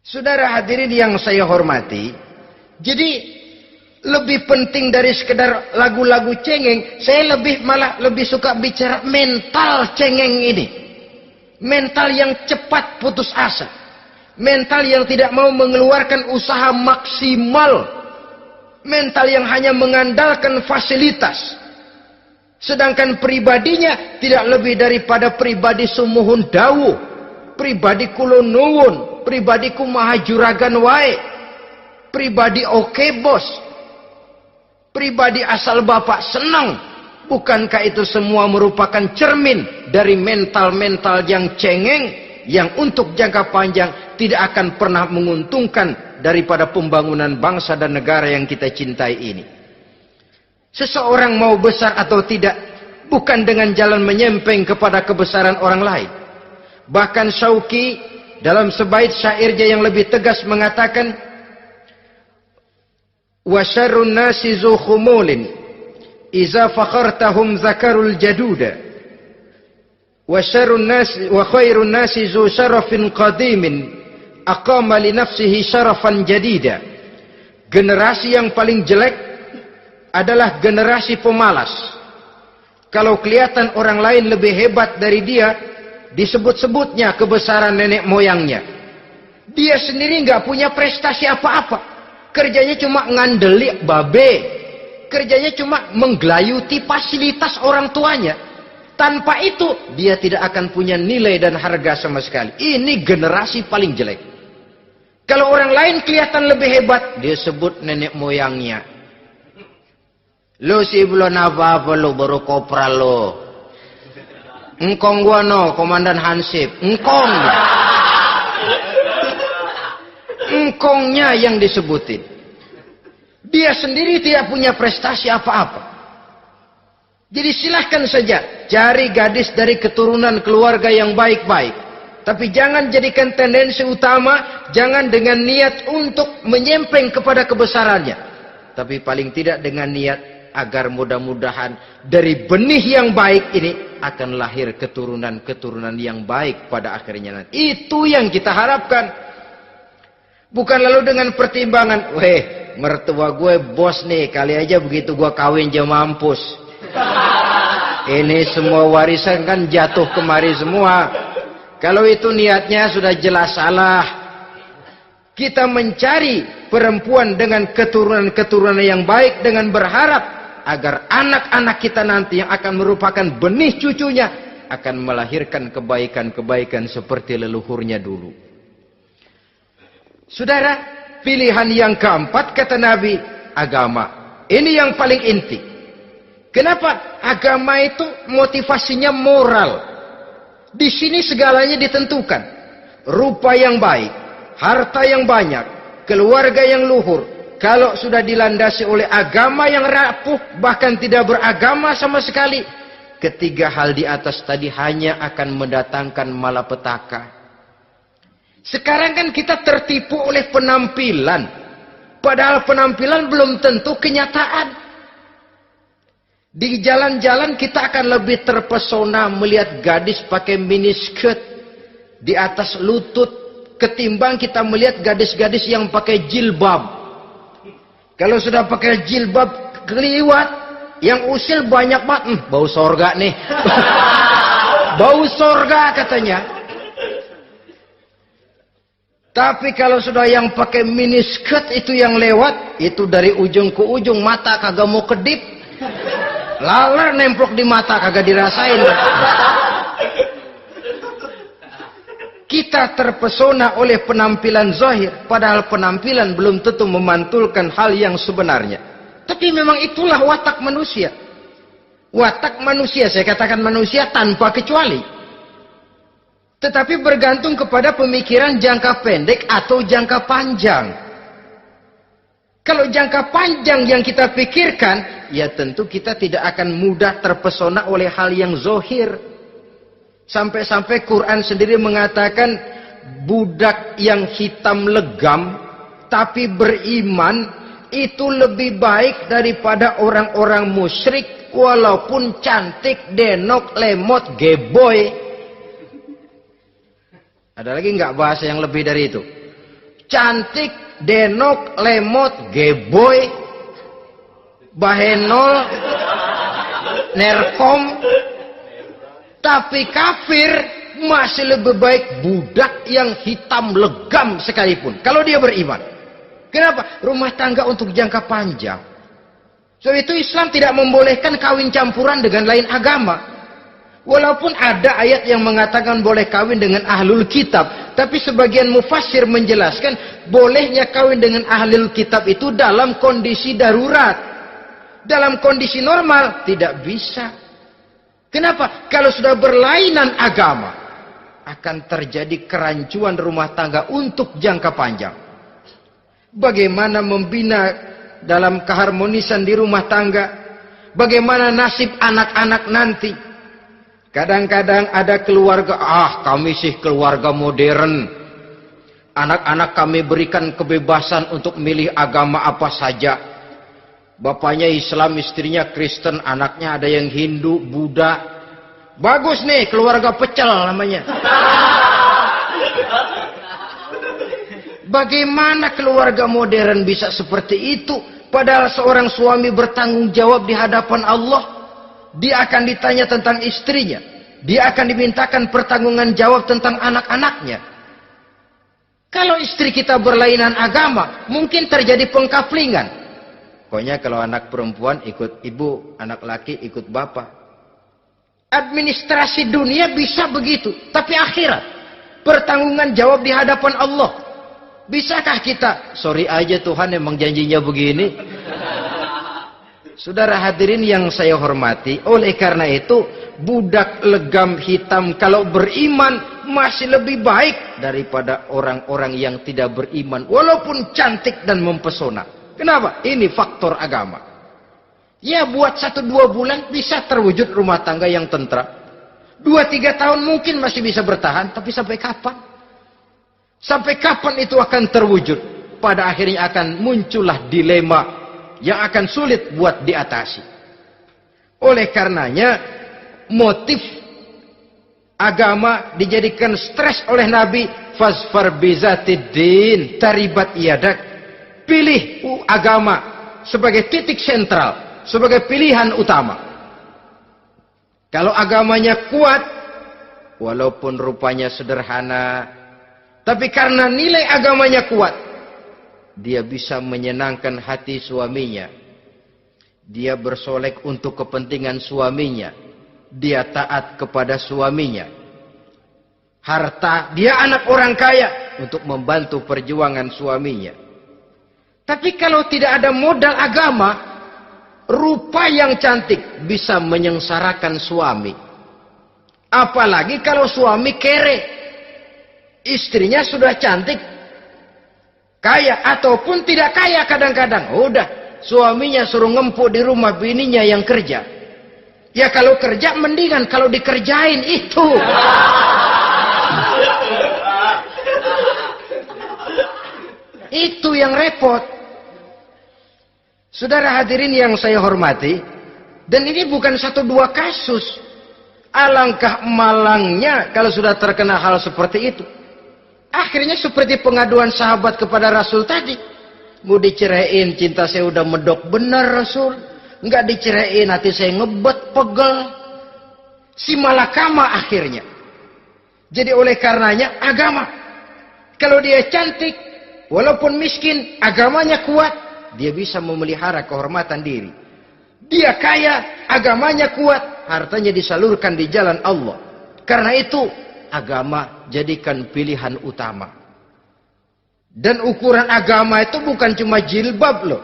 Saudara hadirin yang saya hormati, jadi lebih penting dari sekedar lagu-lagu cengeng, saya malah lebih suka bicara mental cengeng ini. Mental yang cepat putus asa. Mental yang tidak mau mengeluarkan usaha maksimal. Mental yang hanya mengandalkan fasilitas. Sedangkan pribadinya tidak lebih daripada pribadi sumuhun dawuh, pribadi kulo nuwun, pribadiku maha juragan wae, pribadi oke bos, pribadi asal bapak senang. Bukankah itu semua merupakan cermin dari mental-mental yang cengeng, yang untuk jangka panjang tidak akan pernah menguntungkan daripada pembangunan bangsa dan negara yang kita cintai ini. Seseorang mau besar atau tidak, bukan dengan jalan menyempeng kepada kebesaran orang lain. Bahkan Syauqi dalam sebait syairnya yang lebih tegas mengatakan, wa syarrun nasi zu khumulin iza fakhartahum zakarul jaduda wa syarrun nasi wa khairun nasi zu syarafin qadimin aqama li nafsihi syarafan jadida. Generasi yang paling jelek adalah generasi pemalas. Kalau kelihatan orang lain lebih hebat dari dia, disebut-sebutnya kebesaran nenek moyangnya. Dia sendiri nggak punya prestasi apa-apa. Kerjanya cuma ngandeli babe. Kerjanya cuma menggelayuti fasilitas orang tuanya. Tanpa itu, dia tidak akan punya nilai dan harga sama sekali. Ini generasi paling jelek. Kalau orang lain kelihatan lebih hebat, dia sebut nenek moyangnya. Lo sih belum apa-apa lo, baru kopral lo. Engkong gua no, komandan Hansip. Engkongnya yang disebutin. Dia sendiri tidak punya prestasi apa-apa. Jadi silahkan saja cari gadis dari keturunan keluarga yang baik-baik. Tapi jangan jadikan tendensi utama, jangan dengan niat untuk menyempeng kepada kebesarannya. Tapi paling tidak dengan niat agar mudah-mudahan dari benih yang baik ini akan lahir keturunan-keturunan yang baik pada akhirnya nanti. Itu yang kita harapkan. Bukan lalu dengan pertimbangan, weh, mertua gue bos nih, kali aja begitu gue kawin aja mampus. Ini semua warisan kan jatuh kemari semua. Kalau itu niatnya sudah jelas salah. Kita mencari perempuan dengan keturunan-keturunan yang baik dengan berharap agar anak-anak kita nanti yang akan merupakan benih cucunya akan melahirkan kebaikan-kebaikan seperti leluhurnya dulu. Saudara, pilihan yang keempat kata Nabi, agama. Ini yang paling inti. Kenapa? Agama itu motivasinya moral. Di sini segalanya ditentukan. Rupa yang baik, harta yang banyak, keluarga yang luhur. Kalau sudah dilandasi oleh agama yang rapuh, bahkan tidak beragama sama sekali, ketiga hal di atas tadi hanya akan mendatangkan malapetaka. Sekarang kan kita tertipu oleh penampilan, padahal penampilan belum tentu kenyataan. Di jalan-jalan kita akan lebih terpesona melihat gadis pakai miniskirt di atas lutut ketimbang kita melihat gadis-gadis yang pakai jilbab. Kalau sudah pakai jilbab keliwat, yang usil banyak banget, bau sorga nih. Bau sorga katanya. Tapi kalau sudah yang pakai miniskirt itu yang lewat, itu dari ujung ke ujung mata kagak mau kedip. Laler nemplok di mata kagak dirasain. Kita terpesona oleh penampilan zahir, padahal penampilan belum tentu memantulkan hal yang sebenarnya. Tapi memang itulah watak manusia. Watak manusia, saya katakan manusia tanpa kecuali. Tetapi bergantung kepada pemikiran jangka pendek atau jangka panjang. Kalau jangka panjang yang kita pikirkan, ya tentu kita tidak akan mudah terpesona oleh hal yang zahir. Sampai-sampai Quran sendiri mengatakan budak yang hitam legam tapi beriman itu lebih baik daripada orang-orang musyrik walaupun cantik, denok, lemot, geboy. Ada lagi nggak bahasa yang lebih dari itu? Cantik, denok, lemot, geboy, bahenol, nerkom. Tapi kafir masih lebih baik budak yang hitam legam sekalipun. Kalau dia beriman. Kenapa? Rumah tangga untuk jangka panjang. So itu Islam tidak membolehkan kawin campuran dengan lain agama. Walaupun ada ayat yang mengatakan boleh kawin dengan ahlul kitab. Tapi sebagian mufassir menjelaskan bolehnya kawin dengan ahlul kitab itu dalam kondisi darurat. Dalam kondisi normal tidak bisa. Kenapa? Kalau sudah berlainan agama, akan terjadi kerancuan rumah tangga untuk jangka panjang. Bagaimana membina dalam keharmonisan di rumah tangga? Bagaimana nasib anak-anak nanti? Kadang-kadang ada keluarga, kami sih keluarga modern. Anak-anak kami berikan kebebasan untuk milih agama apa saja. Bapaknya Islam, istrinya Kristen, anaknya ada yang Hindu, Buddha. Bagus nih, keluarga pecel namanya. Bagaimana keluarga modern bisa seperti itu? Padahal seorang suami bertanggung jawab di hadapan Allah. Dia akan ditanya tentang istrinya. Dia akan dimintakan pertanggungan jawab tentang anak-anaknya. Kalau istri kita berlainan agama, mungkin terjadi pengkaplingan. Pokoknya kalau anak perempuan ikut ibu, anak laki ikut bapak. Administrasi dunia bisa begitu, tapi akhirat pertanggungan jawab di hadapan Allah. Bisakah kita? Sorry aja Tuhan emang janjinya begini. Saudara hadirin yang saya hormati, oleh karena itu budak legam hitam kalau beriman masih lebih baik daripada orang-orang yang tidak beriman walaupun cantik dan mempesona. Kenapa? Ini faktor agama. Ya buat 1-2 bulan bisa terwujud rumah tangga yang tentram. 2-3 tahun mungkin masih bisa bertahan. Tapi sampai kapan? Sampai kapan itu akan terwujud? Pada akhirnya akan muncullah dilema yang akan sulit buat diatasi. Oleh karenanya motif agama dijadikan stres oleh Nabi, fasfar bizatiddin taribat yadak. Pilih agama sebagai titik sentral, sebagai pilihan utama. Kalau agamanya kuat, walaupun rupanya sederhana, tapi karena nilai agamanya kuat, dia bisa menyenangkan hati suaminya. Dia bersolek untuk kepentingan suaminya. Dia taat kepada suaminya. Harta, dia anak orang kaya untuk membantu perjuangan suaminya. Tapi kalau tidak ada modal agama, rupa yang cantik bisa menyengsarakan suami. Apalagi kalau suami kere. Istrinya sudah cantik, kaya ataupun tidak kaya kadang-kadang. Udah, suaminya suruh ngempuk di rumah bininya yang kerja. Ya kalau kerja mendingan kalau dikerjain itu. Itu yang repot. Saudara hadirin yang saya hormati, dan ini bukan satu dua kasus. Alangkah malangnya kalau sudah terkena hal seperti itu. Akhirnya seperti pengaduan sahabat kepada Rasul tadi. Mau diceraiin, cinta saya udah medok benar Rasul. Enggak diceraiin, hati saya ngebet, pegel. Si malakama akhirnya. Jadi oleh karenanya agama. Kalau dia cantik, walaupun miskin, agamanya kuat, dia bisa memelihara kehormatan diri. Dia kaya, agamanya kuat, hartanya disalurkan di jalan Allah. Karena itu, agama jadikan pilihan utama. Dan ukuran agama itu bukan cuma jilbab loh.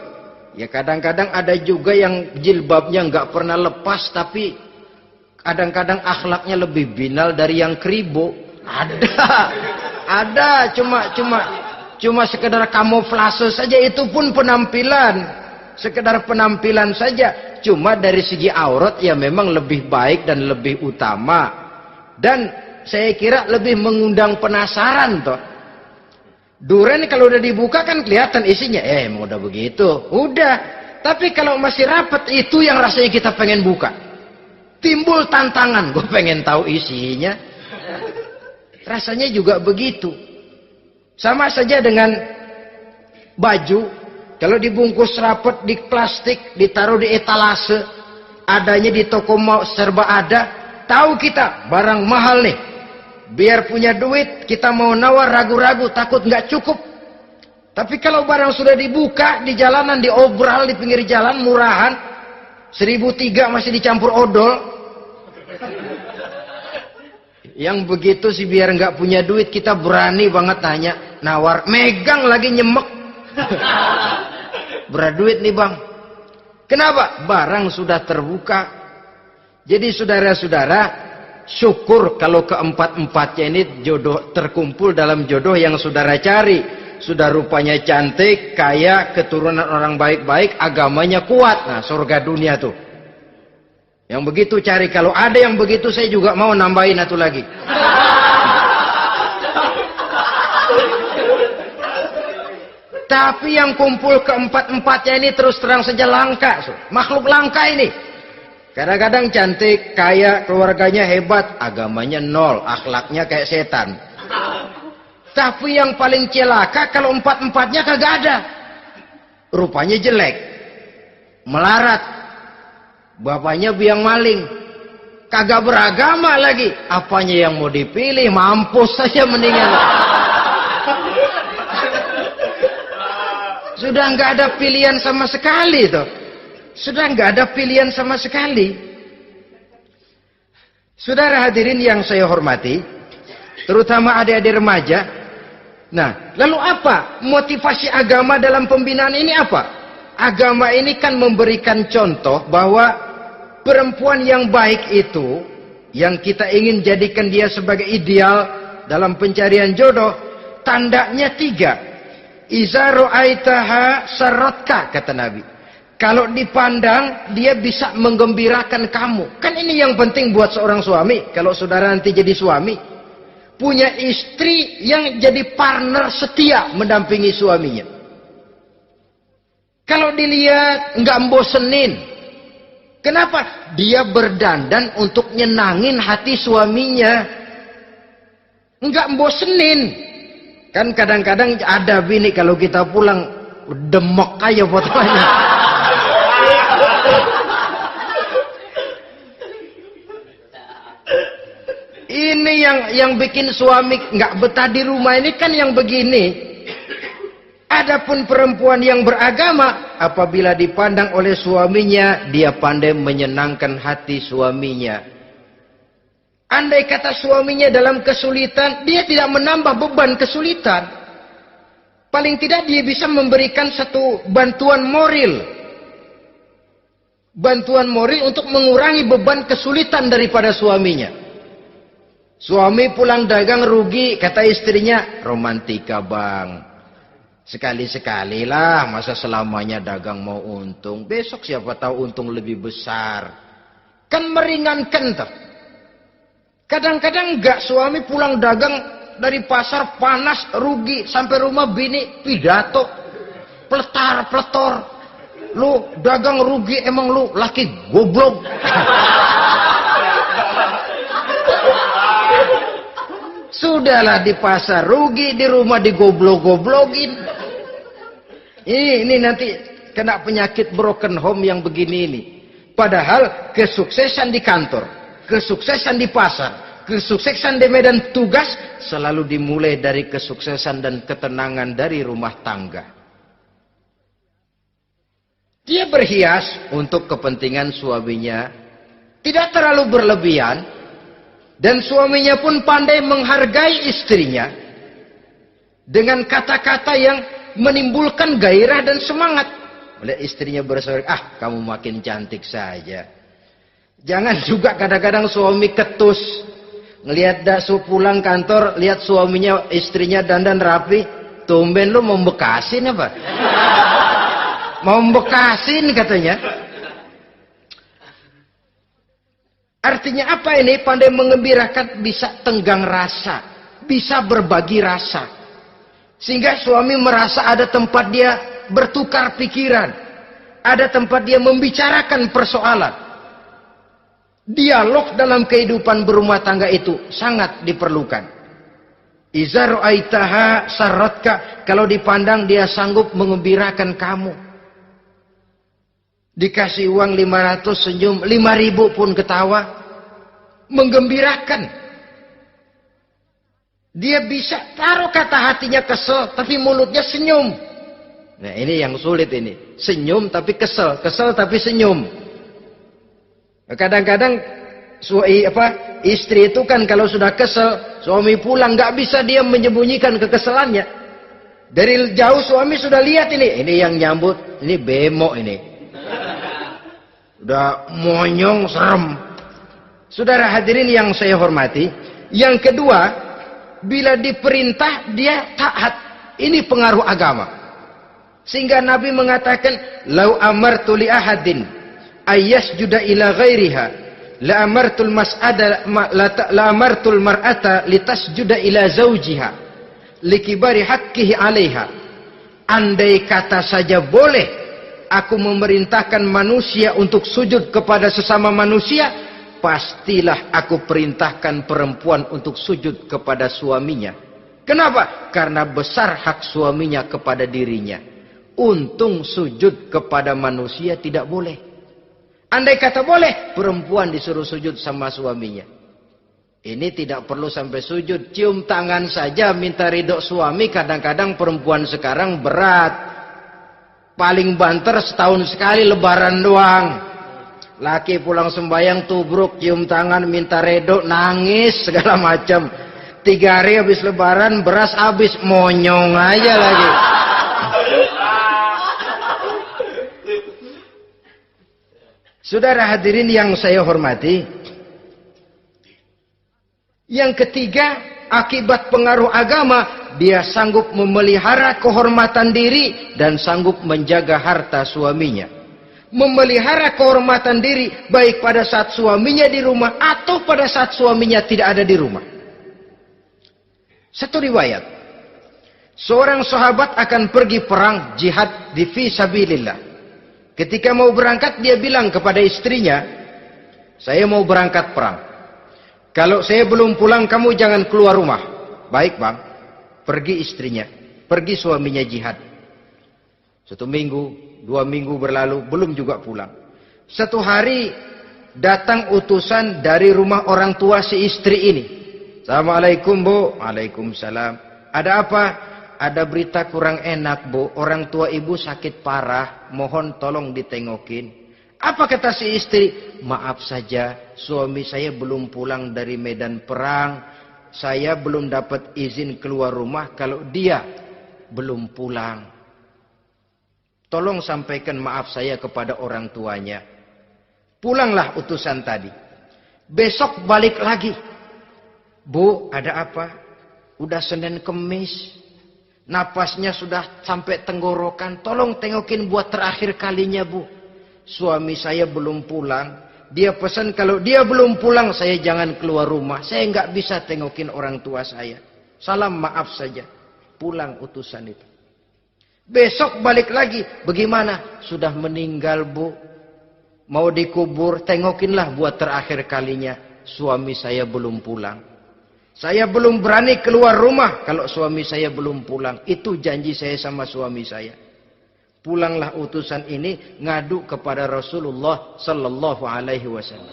Ya kadang-kadang ada juga yang jilbabnya nggak pernah lepas, tapi kadang-kadang akhlaknya lebih binal dari yang keribo. Ada, cuma sekedar kamuflase saja, itu pun penampilan, sekedar penampilan saja. Cuma dari segi aurat ya memang lebih baik dan lebih utama, dan saya kira lebih mengundang penasaran toh. Duren kalau udah dibuka kan kelihatan isinya, emang udah begitu, udah. Tapi kalau masih rapat, itu yang rasanya kita pengen buka. Timbul tantangan, gue pengen tahu isinya. Rasanya juga begitu. Sama saja dengan baju, kalau dibungkus rapat di plastik, ditaruh di etalase, adanya di toko mau serba ada, tahu kita barang mahal nih. Biar punya duit, kita mau nawar ragu-ragu, takut nggak cukup. Tapi kalau barang sudah dibuka di jalanan, diobral di pinggir jalan, murahan, 1.003 masih dicampur odol. Yang begitu sih biar nggak punya duit, kita berani banget tanya, nawar, megang lagi nyemek. Berat duit nih bang. Kenapa? Barang sudah terbuka. Jadi saudara-saudara, syukur kalau keempat-empatnya ini jodoh terkumpul dalam jodoh yang saudara cari. Sudah rupanya cantik, kaya, keturunan orang baik-baik, agamanya kuat. Nah, surga dunia tuh. Yang begitu cari. Kalau ada yang begitu, saya juga mau nambahin satu lagi. Tapi yang kumpul keempat-empatnya ini terus terang saja langka. Makhluk langka ini. Kadang-kadang cantik, kaya, keluarganya hebat, agamanya nol, akhlaknya kayak setan. Tapi yang paling celaka kalau empat-empatnya kagak ada. Rupanya jelek, melarat, bapaknya biang maling, kagak beragama lagi. Apanya yang mau dipilih? Mampus saja mendingan. Sudah nggak ada pilihan sama sekali tuh. Sudah nggak ada pilihan sama sekali. Saudara hadirin yang saya hormati, terutama adik-adik remaja. Nah, lalu apa motivasi agama dalam pembinaan ini apa? Agama ini kan memberikan contoh bahwa perempuan yang baik itu, yang kita ingin jadikan dia sebagai ideal dalam pencarian jodoh, tandanya 3. Iza ra'aitaha saratka, kata Nabi. Kalau dipandang, dia bisa menggembirakan kamu. Kan ini yang penting buat seorang suami. Kalau saudara nanti jadi suami, punya istri yang jadi partner setia mendampingi suaminya. Kalau dilihat, nggak membosenin. Kenapa? Dia berdandan untuk nyenangin hati suaminya. Enggak bosenin. Kan kadang-kadang ada bini kalau kita pulang demok aja fotonya. Ini yang bikin suami enggak betah di rumah ini kan yang begini. Adapun perempuan yang beragama, apabila dipandang oleh suaminya, dia pandai menyenangkan hati suaminya. Andai kata suaminya dalam kesulitan, dia tidak menambah beban kesulitan. Paling tidak dia bisa memberikan satu bantuan moral. Bantuan moral untuk mengurangi beban kesulitan daripada suaminya. Suami pulang dagang rugi, kata istrinya, romantika bang. Sekali-sekali lah, masa selamanya dagang mau untung. Besok siapa tahu untung lebih besar. Kan meringankan tuh. Kadang-kadang enggak, suami pulang dagang dari pasar panas, rugi. Sampai rumah bini pidato. Pletar-pletor. Lu dagang rugi, emang lu laki goblok. Sudahlah di pasar rugi, di rumah digoblok-goblokin. Ini nanti kena penyakit broken home yang begini ini. Padahal kesuksesan di kantor, kesuksesan di pasar, kesuksesan di medan tugas selalu dimulai dari kesuksesan dan ketenangan dari rumah tangga. Dia berhias untuk kepentingan suaminya, tidak terlalu berlebihan, dan suaminya pun pandai menghargai istrinya dengan kata-kata yang menimbulkan gairah dan semangat. Oleh istrinya bersorak, kamu makin cantik saja. Jangan juga kadang-kadang suami ketus. Ngelihat dasu pulang kantor, lihat suaminya, istrinya dandan rapi, tumben lu mau bekasin apa? Mau bekasin katanya. Artinya apa ini? Pandai mengembirakan, bisa tenggang rasa, bisa berbagi rasa. Sehingga suami merasa ada tempat dia bertukar pikiran. Ada tempat dia membicarakan persoalan. Dialog dalam kehidupan berumah tangga itu sangat diperlukan. Iza ra'aitaha sarratka, kalau dipandang dia sanggup mengembirakan kamu. Dikasih uang 500 senyum, 5.000 pun ketawa. Menggembirakan. Dia bisa taruh kata hatinya kesel, tapi mulutnya senyum. Nah ini yang sulit ini. Senyum tapi kesel, kesel tapi senyum. Kadang-kadang istri itu kan kalau sudah kesel, suami pulang nggak bisa dia menyembunyikan kekesalannya. Dari jauh suami sudah lihat ini yang nyambut, ini bemo ini. Udah monyong, serem. Saudara hadirin yang saya hormati, yang kedua, bila diperintah dia taat. Ini pengaruh agama. Sehingga Nabi mengatakan, "Lau amartu li ahadin ayyasjuda ila ghairiha, la amartul mas'ada la amartul mar'ata litasjuda ila zawjiha likibari haqqihi 'alaiha." Andai kata saja boleh aku memerintahkan manusia untuk sujud kepada sesama manusia, pastilah aku perintahkan perempuan untuk sujud kepada suaminya. Kenapa? Karena besar hak suaminya kepada dirinya. Untung sujud kepada manusia tidak boleh. Andai kata boleh, perempuan disuruh sujud sama suaminya. Ini tidak perlu sampai sujud, cium tangan saja minta ridho suami. Kadang-kadang perempuan sekarang berat. Paling banter setahun sekali lebaran doang. Laki pulang sembahyang tubruk, cium tangan, minta redo, nangis segala macam. 3 hari habis lebaran, beras habis, monyong aja lagi. Saudara hadirin yang saya hormati, yang ketiga, akibat pengaruh agama, dia sanggup memelihara kehormatan diri dan sanggup menjaga harta suaminya. Memelihara kehormatan diri baik pada saat suaminya di rumah atau pada saat suaminya tidak ada di rumah. Satu riwayat, seorang sahabat akan pergi perang jihad di fi sabilillah. Ketika mau berangkat dia bilang kepada istrinya, saya mau berangkat perang. Kalau saya belum pulang kamu jangan keluar rumah. Baik bang. Pergi istrinya. Pergi suaminya jihad. 1 minggu, 2 minggu berlalu belum juga pulang. 1 hari datang utusan dari rumah orang tua si istri ini. Assalamualaikum bu. Waalaikumsalam. Ada apa? Ada berita kurang enak bu. Orang tua ibu sakit parah. Mohon tolong ditengokin. Apa kata si istri? Maaf saja, suami saya belum pulang dari medan perang. Saya belum dapat izin keluar rumah kalau dia belum pulang. Tolong sampaikan maaf saya kepada orang tuanya. Pulanglah utusan tadi. Besok balik lagi. Bu, ada apa? Udah Senin Kemis. Napasnya sudah sampai tenggorokan. Tolong tengokin buat terakhir kalinya bu. Suami saya belum pulang. Dia pesan kalau dia belum pulang saya jangan keluar rumah. Saya nggak bisa tengokin orang tua saya. Salam maaf saja. Pulang utusan itu. Besok balik lagi. Bagaimana? Sudah meninggal bu. Mau dikubur. Tengokinlah buat terakhir kalinya. Suami saya belum pulang. Saya belum berani keluar rumah kalau suami saya belum pulang. Itu janji saya sama suami saya. Pulanglah utusan ini ngadu kepada Rasulullah sallallahu alaihi wasallam.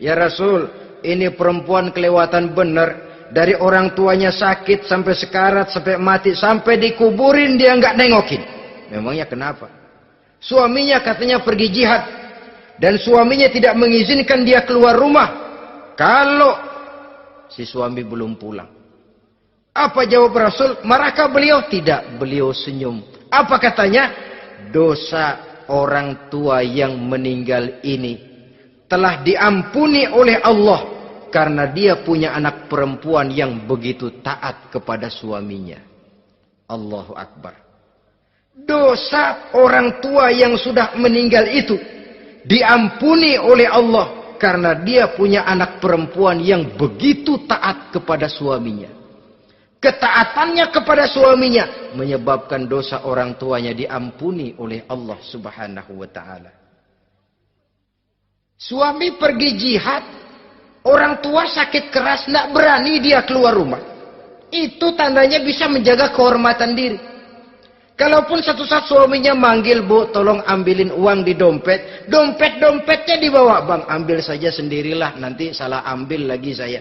Ya Rasul, ini perempuan kelewatan benar. Dari orang tuanya sakit sampai sekarat, sampai mati, sampai dikuburin dia nggak nengokin. Memangnya kenapa? Suaminya katanya pergi jihad. Dan suaminya tidak mengizinkan dia keluar rumah. Kalau si suami belum pulang. Apa jawab Rasul? Marahkah beliau? Tidak, beliau senyum. Apa katanya? Dosa orang tua yang meninggal ini telah diampuni oleh Allah karena dia punya anak perempuan yang begitu taat kepada suaminya. Allahu Akbar. Dosa orang tua yang sudah meninggal itu diampuni oleh Allah karena dia punya anak perempuan yang begitu taat kepada suaminya. Ketaatannya kepada suaminya menyebabkan dosa orang tuanya diampuni oleh Allah Subhanahu wa taala. Suami pergi jihad, orang tua sakit keras, tidak berani dia keluar rumah. Itu tandanya bisa menjaga kehormatan diri. Kalaupun satu saat suaminya manggil, bu, tolong ambilin uang di dompet. Dompetnya dibawa, bang, ambil saja sendirilah, nanti salah ambil lagi saya.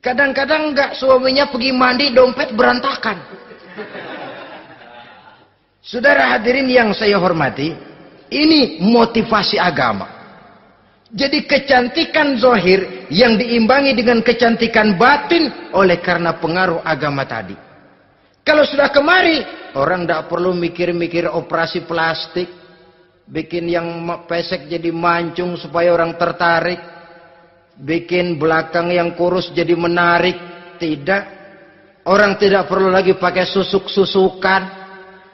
Kadang-kadang enggak, suaminya pergi mandi, dompet berantakan. Saudara hadirin yang saya hormati, ini motivasi agama. Jadi kecantikan zahir yang diimbangi dengan kecantikan batin oleh karena pengaruh agama tadi. Kalau sudah kemari, orang tidak perlu mikir-mikir operasi plastik, bikin yang pesek jadi mancung supaya orang tertarik. Bikin belakang yang kurus jadi menarik. Tidak. Orang tidak perlu lagi pakai susuk-susukan.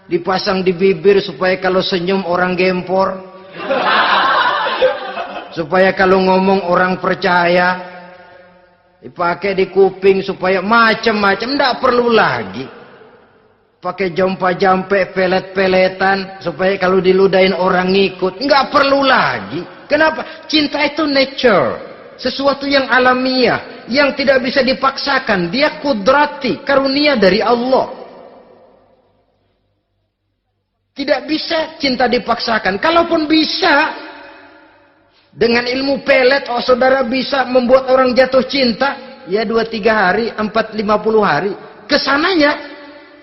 Dipasang di bibir supaya kalau senyum orang gempor. Supaya kalau ngomong orang percaya. Dipakai di kuping supaya macam-macam. Tidak perlu lagi. Pakai jompa-jampe, pelet-peletan. Supaya kalau diludahin orang ngikut. Nggak perlu lagi. Kenapa? Cinta itu nature. Sesuatu yang alamiah, yang tidak bisa dipaksakan. Dia kudrati, karunia dari Allah. Tidak bisa cinta dipaksakan. Kalaupun bisa, dengan ilmu pelet, oh saudara bisa membuat orang jatuh cinta, ya 2-3 hari, 4-50 hari. Kesananya,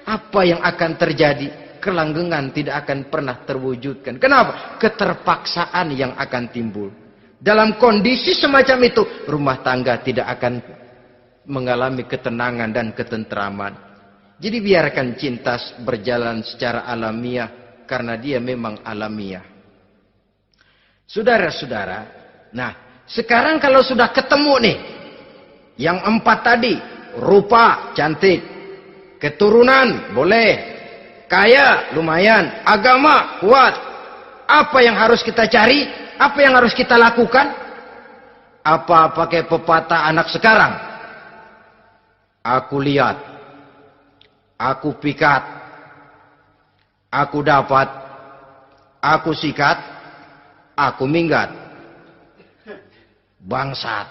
apa yang akan terjadi? Kelanggengan tidak akan pernah terwujudkan. Kenapa? Keterpaksaan yang akan timbul. Dalam kondisi semacam itu, rumah tangga tidak akan mengalami ketenangan dan ketentraman. Jadi biarkan cinta berjalan secara alamiah, karena dia memang alamiah. Saudara-saudara, nah sekarang kalau sudah ketemu nih, yang 4 tadi, rupa cantik, keturunan boleh, kaya lumayan, agama kuat. Apa yang harus kita cari? Apa yang harus kita lakukan? Apa pakai pepatah anak sekarang? Aku lihat, aku pikat, aku dapat, aku sikat, aku minggat. Bangsat.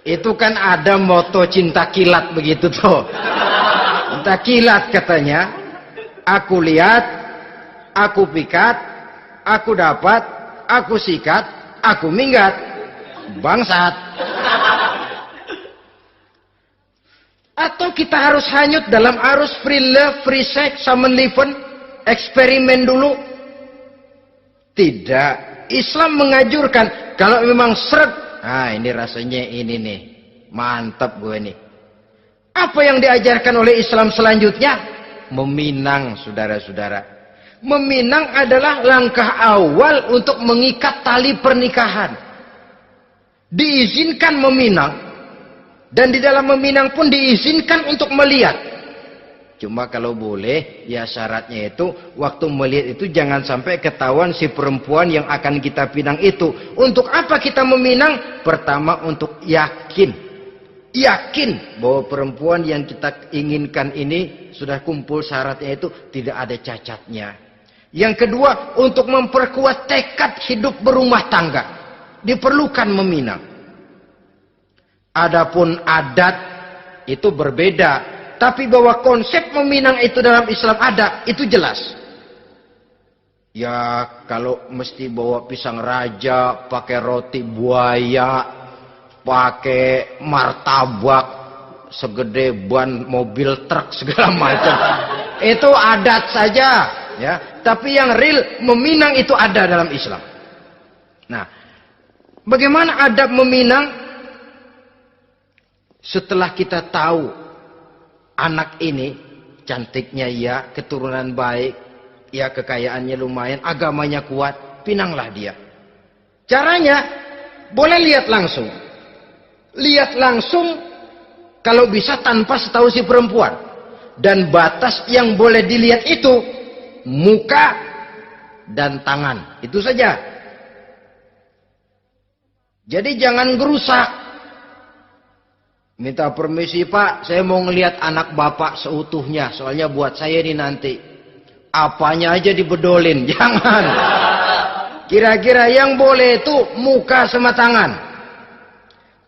Itu kan ada moto cinta kilat begitu tuh. Cinta kilat katanya. Aku lihat, aku pikat, aku dapat, aku sikat, aku minggat. Bangsat. Atau kita harus hanyut dalam arus free love, free sex, samenleven, eksperimen dulu? Tidak. Islam menganjurkan kalau memang seret, nah ini rasanya ini nih, mantap gue nih. Apa yang diajarkan oleh Islam selanjutnya? Meminang, saudara-saudara. Meminang adalah langkah awal untuk mengikat tali pernikahan. Diizinkan meminang. Dan di dalam meminang pun diizinkan untuk melihat. Cuma kalau boleh, ya syaratnya itu, waktu melihat itu jangan sampai ketahuan si perempuan yang akan kita pinang itu. Untuk apa kita meminang? Pertama, untuk yakin. Yakin bahwa perempuan yang kita inginkan ini sudah kumpul syaratnya itu, tidak ada cacatnya. Yang kedua, untuk memperkuat tekad hidup berumah tangga. Diperlukan meminang. Adapun adat itu berbeda, tapi bahwa konsep meminang itu dalam Islam ada, itu jelas. Ya kalau mesti bawa pisang raja, pakai roti buaya, pakai martabak segede ban mobil truk segala macam, itu adat saja, ya. Tapi yang real meminang itu ada dalam Islam. Nah, bagaimana adab meminang? Setelah kita tahu anak ini cantiknya ya, keturunan baik, ya kekayaannya lumayan, agamanya kuat, pinanglah dia. Caranya boleh lihat langsung. Lihat langsung kalau bisa tanpa setahu si perempuan. Dan batas yang boleh dilihat itu muka dan tangan. Itu saja. Jadi jangan gerusak. Minta permisi Pak, saya mau ngelihat anak bapak seutuhnya. Soalnya buat saya ini nanti. Apanya aja dibedolin, jangan. Kira-kira yang boleh itu muka sama tangan.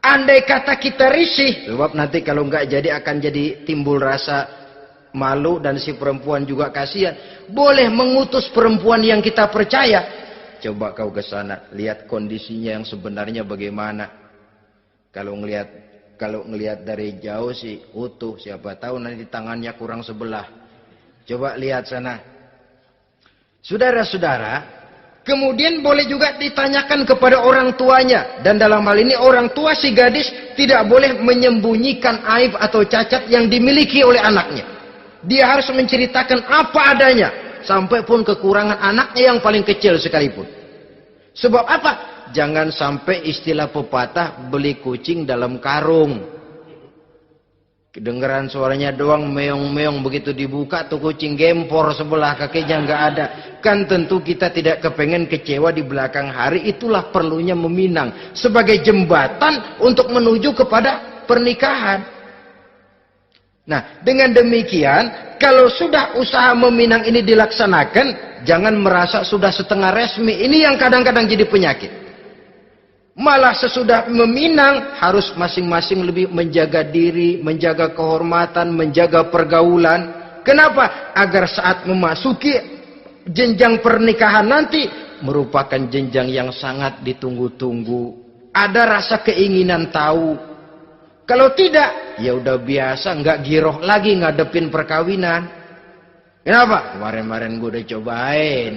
Andai kata kita risih, sebab nanti kalau nggak jadi akan jadi timbul rasa malu dan si perempuan juga kasihan. Boleh mengutus perempuan yang kita percaya. Coba kau ke sana, lihat kondisinya yang sebenarnya bagaimana. Kalau ngelihat dari jauh sih utuh, siapa tahu nanti tangannya kurang sebelah. Coba lihat sana. Saudara-saudara, kemudian boleh juga ditanyakan kepada orang tuanya. Dan dalam hal ini orang tua si gadis tidak boleh menyembunyikan aib atau cacat yang dimiliki oleh anaknya. Dia harus menceritakan apa adanya. Sampai pun kekurangan anaknya yang paling kecil sekalipun. Sebab apa? Jangan sampai istilah pepatah beli kucing dalam karung. Kedengeran suaranya doang meong-meong, begitu dibuka tuh kucing gempor sebelah kakinya nggak ada. Kan tentu kita tidak kepengen kecewa di belakang hari. Itulah perlunya meminang sebagai jembatan untuk menuju kepada pernikahan. Nah, dengan demikian kalau sudah usaha meminang ini dilaksanakan, jangan merasa sudah setengah resmi. Ini yang kadang-kadang jadi penyakit. Malah sesudah meminang harus masing-masing lebih menjaga diri, menjaga kehormatan, menjaga pergaulan. Kenapa? Agar saat memasuki jenjang pernikahan nanti merupakan jenjang yang sangat ditunggu-tunggu. Ada rasa keinginan tahu. Kalau tidak, ya udah biasa, nggak giroh lagi ngadepin perkawinan. Kenapa? Kemarin-kemarin gue udah cobain.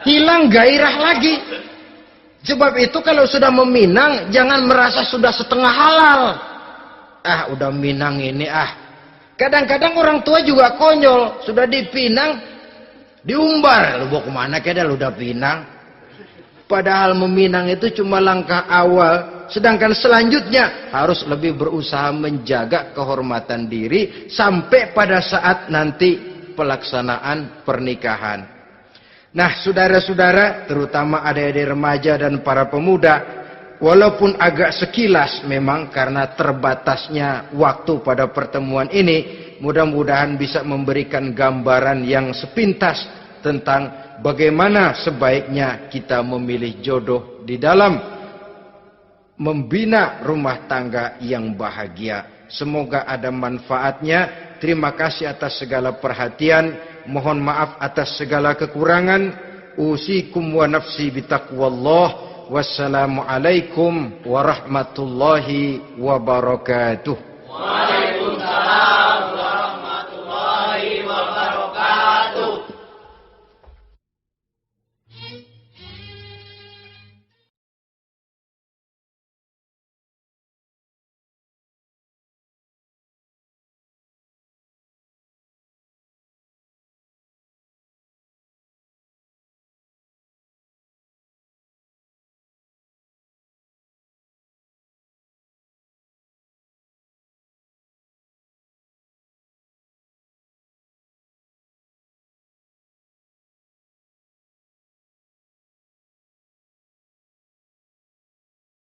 Hilang gairah lagi. Sebab itu kalau sudah meminang, jangan merasa sudah setengah halal. Ah, udah minang ini ah. Kadang-kadang orang tua juga konyol. Sudah dipinang, diumbar. Lu bawa kemana keda lu udah pinang? Padahal meminang itu cuma langkah awal. Sedangkan selanjutnya harus lebih berusaha menjaga kehormatan diri. Sampai pada saat nanti pelaksanaan pernikahan. Nah, saudara-saudara, terutama adik-adik remaja dan para pemuda, walaupun agak sekilas memang karena terbatasnya waktu pada pertemuan ini, mudah-mudahan bisa memberikan gambaran yang sepintas tentang bagaimana sebaiknya kita memilih jodoh di dalam membina rumah tangga yang bahagia. Semoga ada manfaatnya. Terima kasih atas segala perhatian. Mohon maaf atas segala kekurangan. Usikum wa nafsi bitaqwallah. Wassalamualaikum warahmatullahi wabarakatuh.